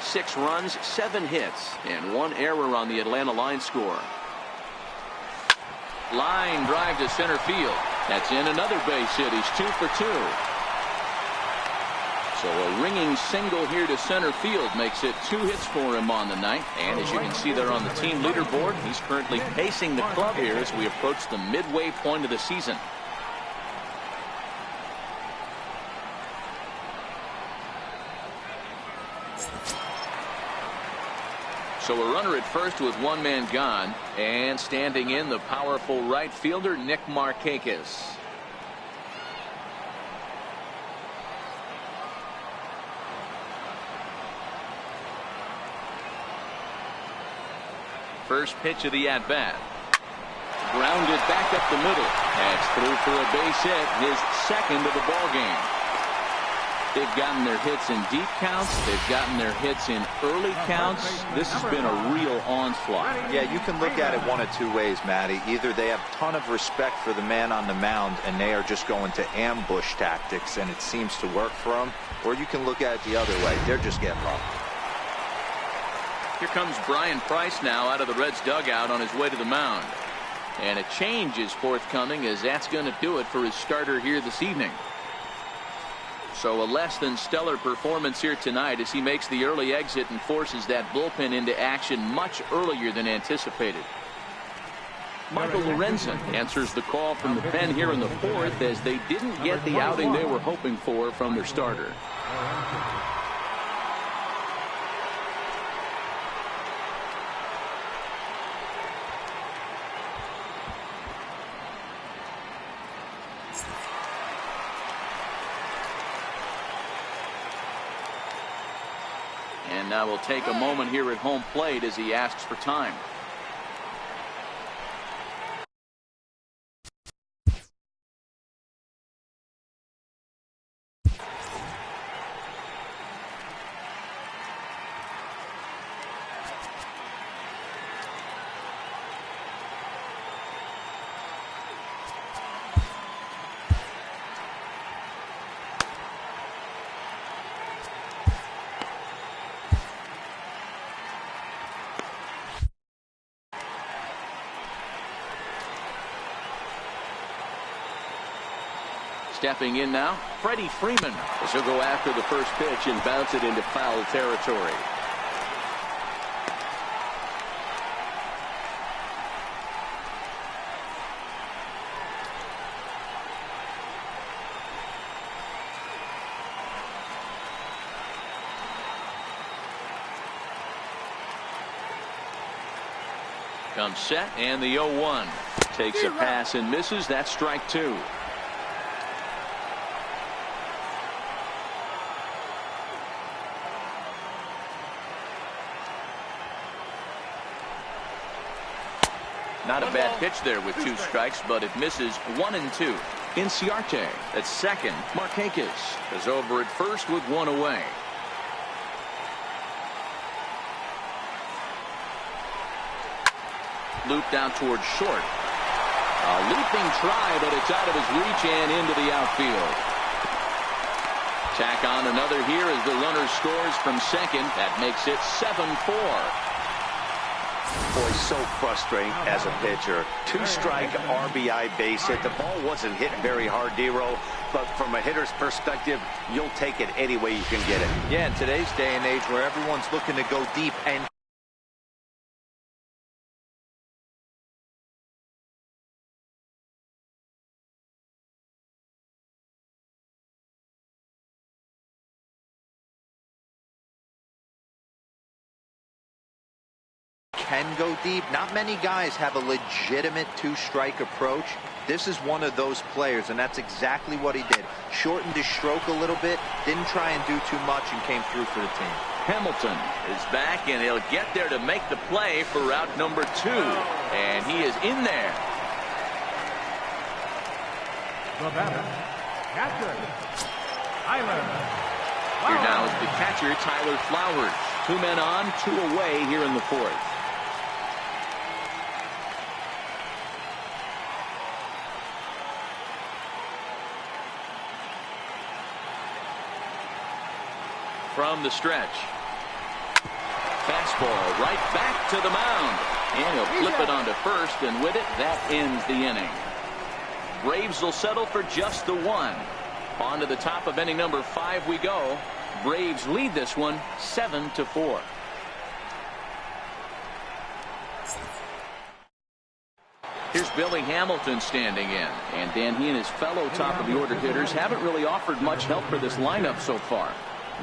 6 runs, 7 hits, and 1 error on the Atlanta line score. Line drive to center field. That's in another base hit. He's 2 for 2. So a ringing single here to center field makes it 2 hits for him on the night. And as you can see there on the team leaderboard, he's currently pacing the club here as we approach the midway point of the season. So a runner at first with 1 man gone, and standing in the powerful right fielder Nick Markakis. First pitch of the at-bat. Grounded back up the middle. That's through for a base hit, his 2nd of the ball game. They've gotten their hits in deep counts. They've gotten their hits in early counts. This has been a real onslaught. Yeah, you can look at it one of 2 ways, Matty. Either they have a ton of respect for the man on the mound and they are just going to ambush tactics and it seems to work for them, or you can look at it the other way. They're just getting roughed. Here comes Brian Price now out of the Reds dugout on his way to the mound. And a change is forthcoming, as that's going to do it for his starter here this evening. So a less than stellar performance here tonight as he makes the early exit and forces that bullpen into action much earlier than anticipated. Michael Lorenzen answers the call from the pen here in the 4th as they didn't get the outing they were hoping for from their starter. And now we'll take a moment here at home plate as he asks for time. Stepping in now, Freddie Freeman. As he'll go after the first pitch and bounce it into foul territory. Comes set, and the 0-1. Takes a pass and misses. That's strike two. Not a bad pitch there with two strikes, but it misses 1-2. Inciarte at second. Markakis is over at first with one away. Loop down towards short. A leaping try, but it's out of his reach and into the outfield. Tack on another here as the runner scores from second. That makes it 7-4. Boy, so frustrating as a pitcher. Two-strike RBI base hit. The ball wasn't hit very hard, D-Row, but from a hitter's perspective, you'll take it any way you can get it. Yeah, in today's day and age where everyone's looking to go deep and can go deep. Not many guys have a legitimate two-strike approach. This is one of those players, and that's exactly what he did. Shortened his stroke a little bit, didn't try and do too much, and came through for the team. Hamilton is back, and he'll get there to make the play for route number 2. And he is in there. The batter, catcher, Tyler. Here now is the catcher, Tyler Flowers. 2 men on, 2 away here in the 4th. From the stretch. Fastball right back to the mound. And he'll flip it onto first, and with it, that ends the inning. Braves will settle for just the 1. On to the top of inning number 5 we go. Braves lead this one 7-4. Here's Billy Hamilton standing in. And Dan, he and his fellow top of the order hitters haven't really offered much help for this lineup so far.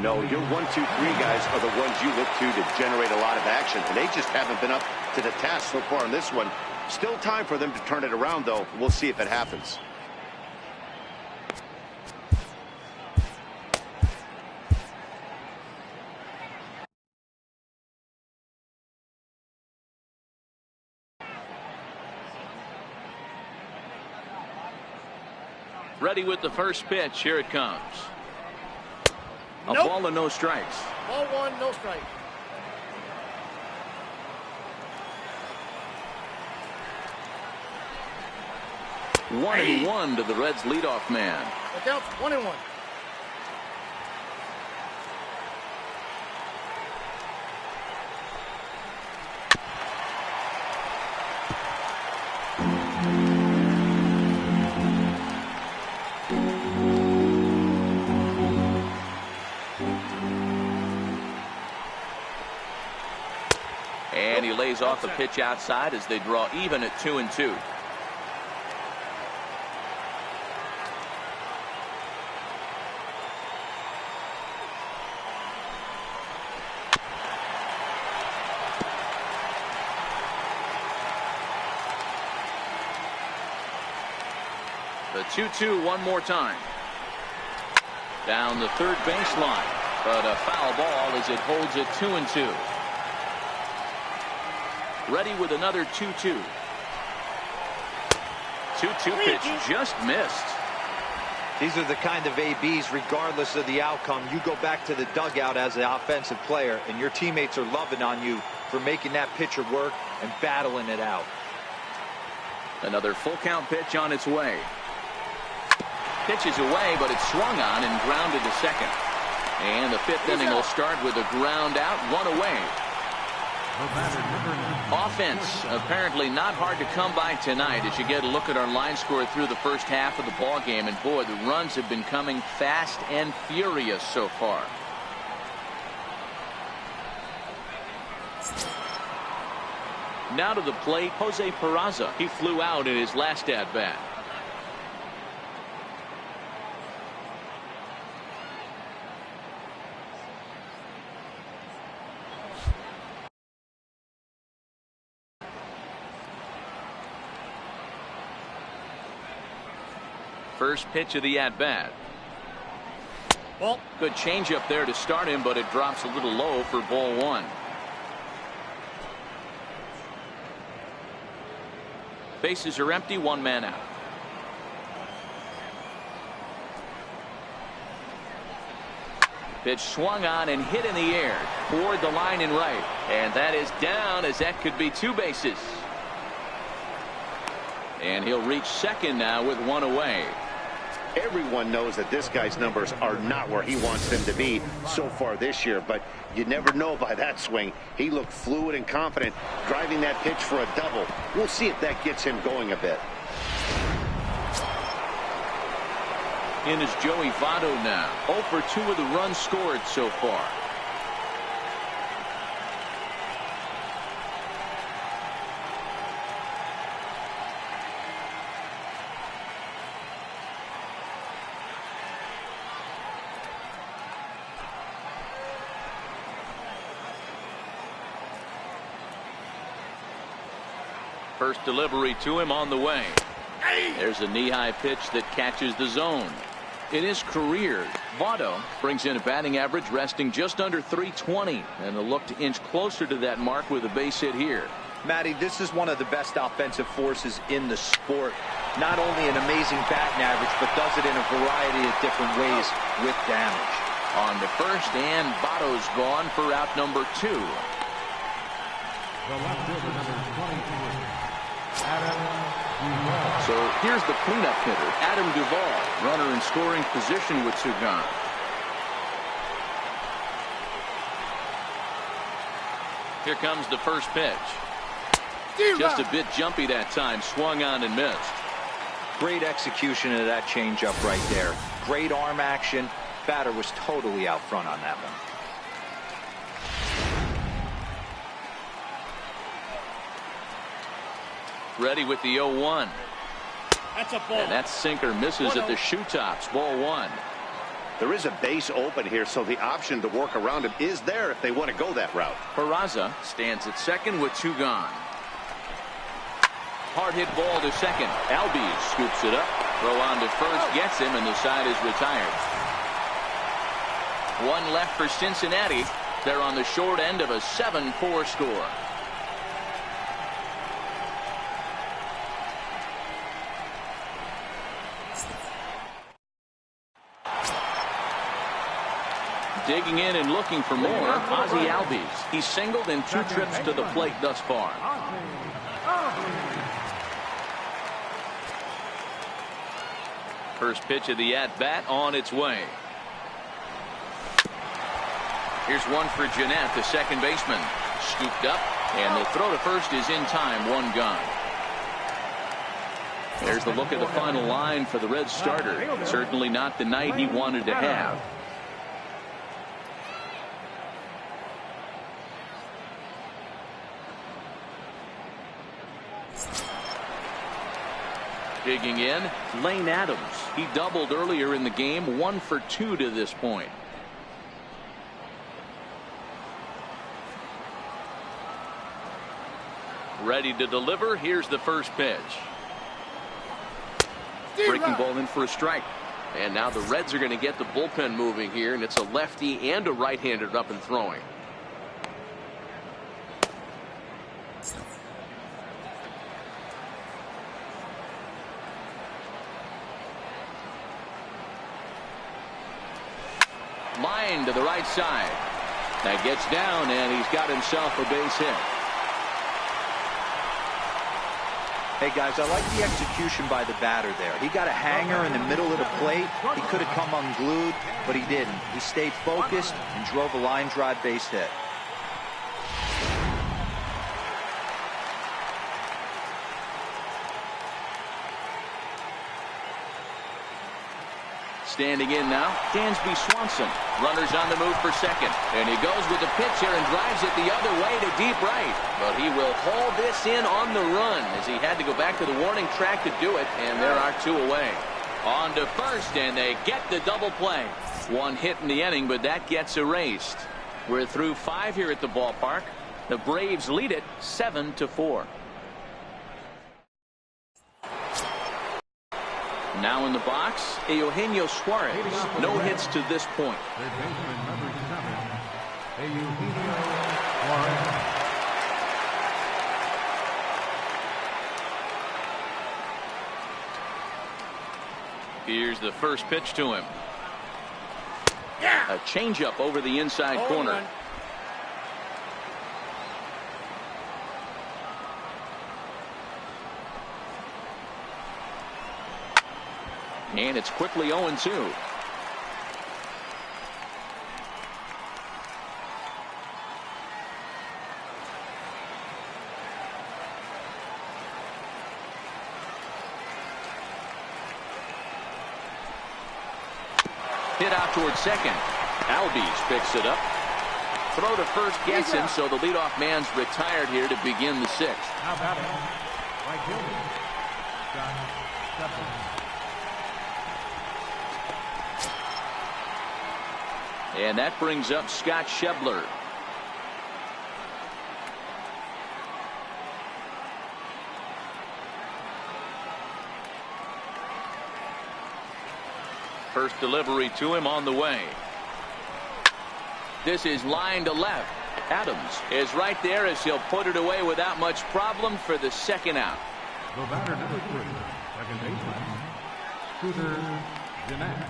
No, your 1, 2, 3 guys are the ones you look to generate a lot of action, and they just haven't been up to the task so far in this one. Still time for them to turn it around, though. We'll see if it happens. Ready with the first pitch. Here it comes. A Nope. ball and no strikes. Ball 1, no strike. Hey. 1-1 to the Reds leadoff man. Look out, 1-1. And he lays off a pitch outside as they draw even at 2-2. The 2-2 one more time. Down the third baseline, but a foul ball as it holds it 2-2. Ready with another 2-2. 2-2 pitch just missed. These are the kind of ABs, regardless of the outcome. You go back to the dugout as an offensive player, and your teammates are loving on you for making that pitcher work and battling it out. Another full count pitch on its way. Pitch is away, but it's swung on and grounded to second. And the 5th inning will start with a ground out, 1 away. The batter, number 9. Offense apparently not hard to come by tonight as you get a look at our line score through the first half of the ball game, and boy, the runs have been coming fast and furious so far. Now to the plate, Jose Peraza. He flew out in his last at bat. First pitch of the at-bat. Ball. Good changeup there to start him, but it drops a little low for ball one. Bases are empty, one man out. Pitch swung on and hit in the air toward the line and right, and that is down, as that could be two bases. And he'll reach second now with one away. Everyone knows that this guy's numbers are not where he wants them to be so far this year, but you never know by that swing. He looked fluid and confident, driving that pitch for a double. We'll see if that gets him going a bit. In is Joey Votto now. 0 for 2 with the runs scored so far. First delivery to him on the way. There's a knee-high pitch that catches the zone. In his career, Votto brings in a batting average resting just under .320, and a look to inch closer to that mark with a base hit here. Matty, this is one of the best offensive forces in the sport. Not only an amazing batting average, but does it in a variety of different ways with damage. On the first, and Votto's gone for out number 2. The left fielder, number 23. So here's the cleanup hitter, Adam Duvall, runner in scoring position with 2 gone. Here comes the first pitch. Just a bit jumpy that time, swung on and missed. Great execution of that changeup right there. Great arm action. Batter was totally out front on that one. Ready with the 0-1. That's a ball. And that sinker misses at the shoe tops. Ball 1. There is a base open here, so the option to work around him is there if they want to go that route. Peraza stands at second with 2 gone. Hard hit ball to second. Albies scoops it up. Throw on to first, gets him, and the side is retired. 1 left for Cincinnati. They're on the short end of a 7-4 score. Digging in and looking for more, Ozzie Albies. He's singled in 2 trips to the plate thus far. First pitch of the at-bat on its way. Here's one for Jeanette, the second baseman. Scooped up, and the throw to first is in time, 1 gone. There's the look at the final line for the Reds starter. Certainly not the night he wanted to have. Digging in, Lane Adams. He doubled earlier in the game, 1 for 2 to this point. Ready to deliver. Here's the first pitch. Breaking ball in for a strike. And now the Reds are going to get the bullpen moving here, and it's a lefty and a right-hander up and throwing. Line to the right side. That gets down, and he's got himself a base hit. Hey, guys, I like the execution by the batter there. He got a hanger in the middle of the plate. He could have come unglued, but he didn't. He stayed focused and drove a line drive base hit. Standing in now, Dansby Swanson. Runners on the move for second. And he goes with the pitch here and drives it the other way to deep right. But he will haul this in on the run as he had to go back to the warning track to do it. And there are two away. On to first, and they get the double play. One hit in the inning, but that gets erased. We're through 5 here at the ballpark. The Braves lead it 7-4. Now in the box, Eugenio Suarez. No hits to this point. Third baseman number 7, Eugenio Suarez. Here's the first pitch to him. A changeup over the inside corner. And it's quickly 0-2. Hit out towards second. Albies picks it up. Throw to first gets him, so the leadoff man's retired here to begin the sixth. How about it? Right fielder, Scott Shepard. And that brings up Scott Shebler. First delivery to him on the way. This is line to left. Adams is right there as he'll put it away without much problem for the second out. The batter number 3, second baseman, Scooter Gennett.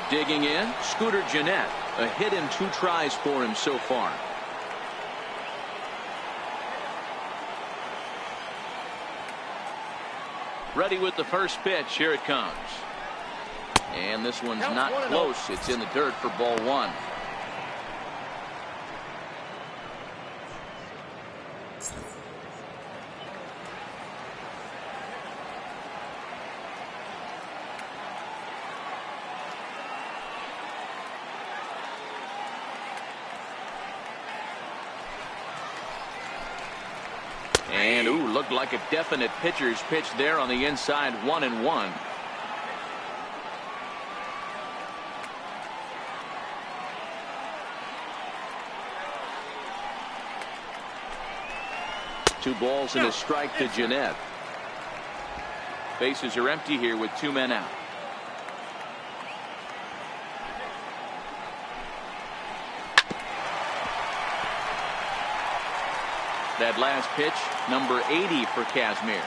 Digging in, Scooter Gennett. A hit in 2 tries for him so far. Ready with the first pitch. Here it comes. And this one's not close. It's in the dirt for ball 1. And, ooh, looked like a definite pitcher's pitch there on the inside, 1-1. Two balls and a strike to Gennett. Bases are empty here with 2 men out. That last pitch, number 80 for Kazmir.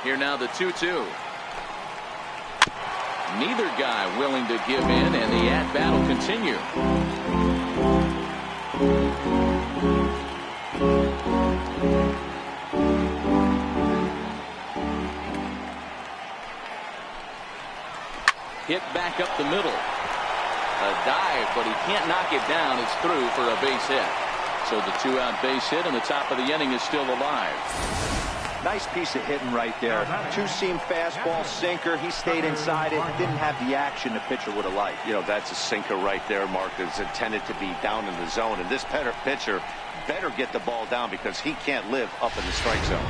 Here now the 2-2. Neither guy willing to give in, and the at-bat will continue. Hit back up the middle. A dive, but he can't knock it down. It's through for a base hit. So the 2-out base hit, and the top of the inning is still alive. Nice piece of hitting right there. 2-seam fastball, sinker. He stayed inside it. Didn't have the action the pitcher would have liked. You know, that's a sinker right there, Mark. It's intended to be down in the zone. And this pitcher better get the ball down because he can't live up in the strike zone.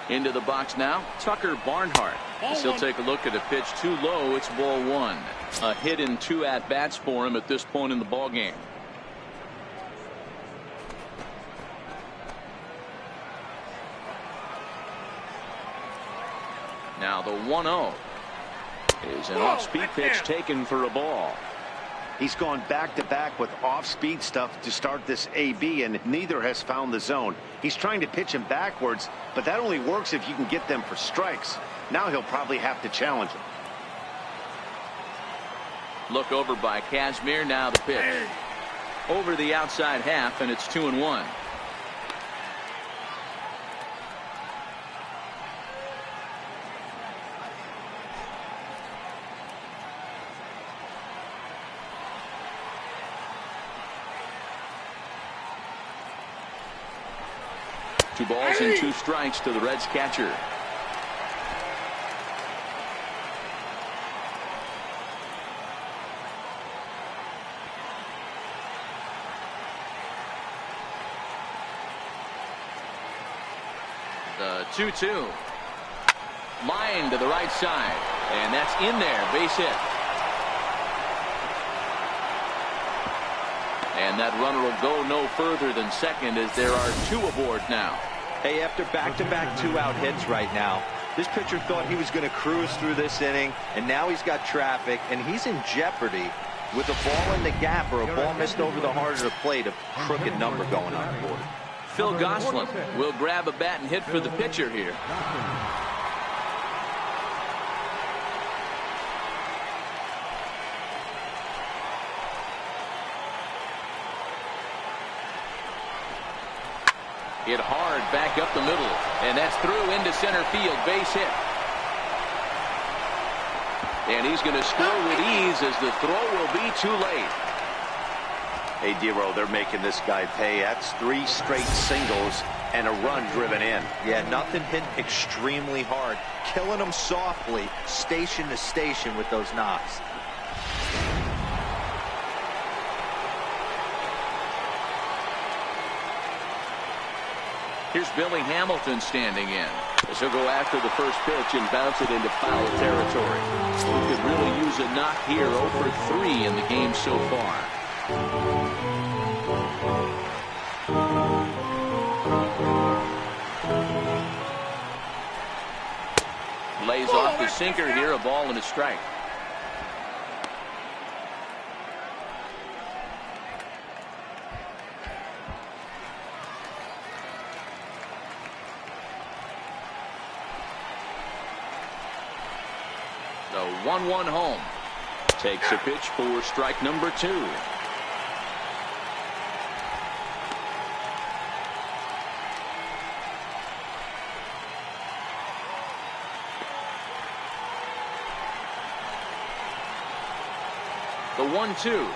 Into the box now, Tucker Barnhart. As he'll take a look at a pitch too low. It's ball 1. A hit in 2 at-bats for him at this point in the ball game. Now the 1-0 is an off-speed pitch taken for a ball. He's gone back-to-back with off-speed stuff to start this AB, and neither has found the zone. He's trying to pitch him backwards, but that only works if you can get them for strikes. Now he'll probably have to challenge him. Look over by Kazmir. Now the pitch. Over the outside half, and it's 2-1. 2 balls and 2 strikes to the Reds catcher. The 2-2. Line to the right side. And that's in there. Base hit. And that runner will go no further than second as there are 2 aboard now. Hey, after back-to-back 2-out hits right now, this pitcher thought he was going to cruise through this inning, and now he's got traffic, and he's in jeopardy with a ball in the gap or a ball missed over the heart of the plate, a crooked number going on the board. Phil Gosselin will grab a bat and hit for the pitcher here. Hit hard back up the middle, and that's through into center field. Base hit. And he's going to score with ease as the throw will be too late. Hey, Dero, they're making this guy pay. That's 3 straight singles and a run driven in. Yeah, nothing hit extremely hard. Killing them softly, station to station with those knocks. Here's Billy Hamilton standing in. As he'll go after the first pitch and bounce it into foul territory. He could really use a knock here. 0 for 3 in the game so far. Lays off the sinker here. A ball and a strike. The 1-1 home. Takes a pitch for strike number 2. The 1-2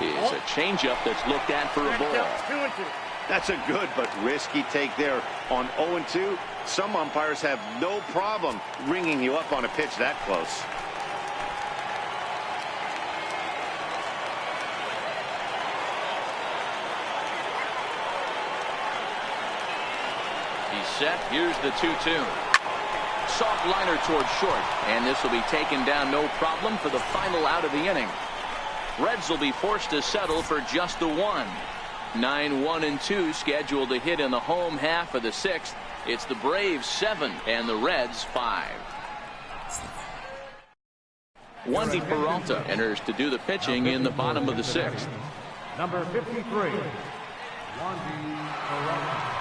is a changeup that's looked at for a ball. 2-2. That's a good but risky take there on 0-2. Some umpires have no problem ringing you up on a pitch that close. He's set. Here's the 2-2. Soft liner towards short, and this will be taken down no problem for the final out of the inning. Reds will be forced to settle for just the 1. 9-1-2 scheduled to hit in the home half of the 6th. It's the Braves 7 and the Reds 5. Wandy Peralta enters to do the pitching in the bottom of the 6th. Number 53, Wandy Peralta.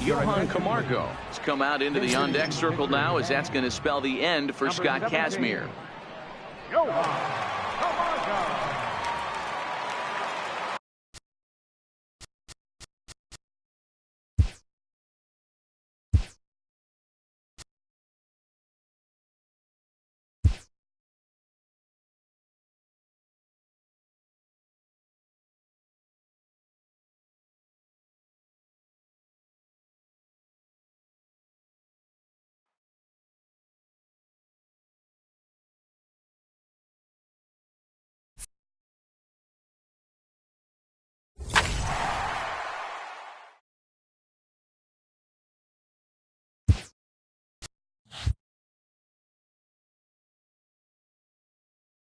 Johan Camargo has come out into the on-deck circle now, as that's going to spell the end for Scott Kazmir. Johan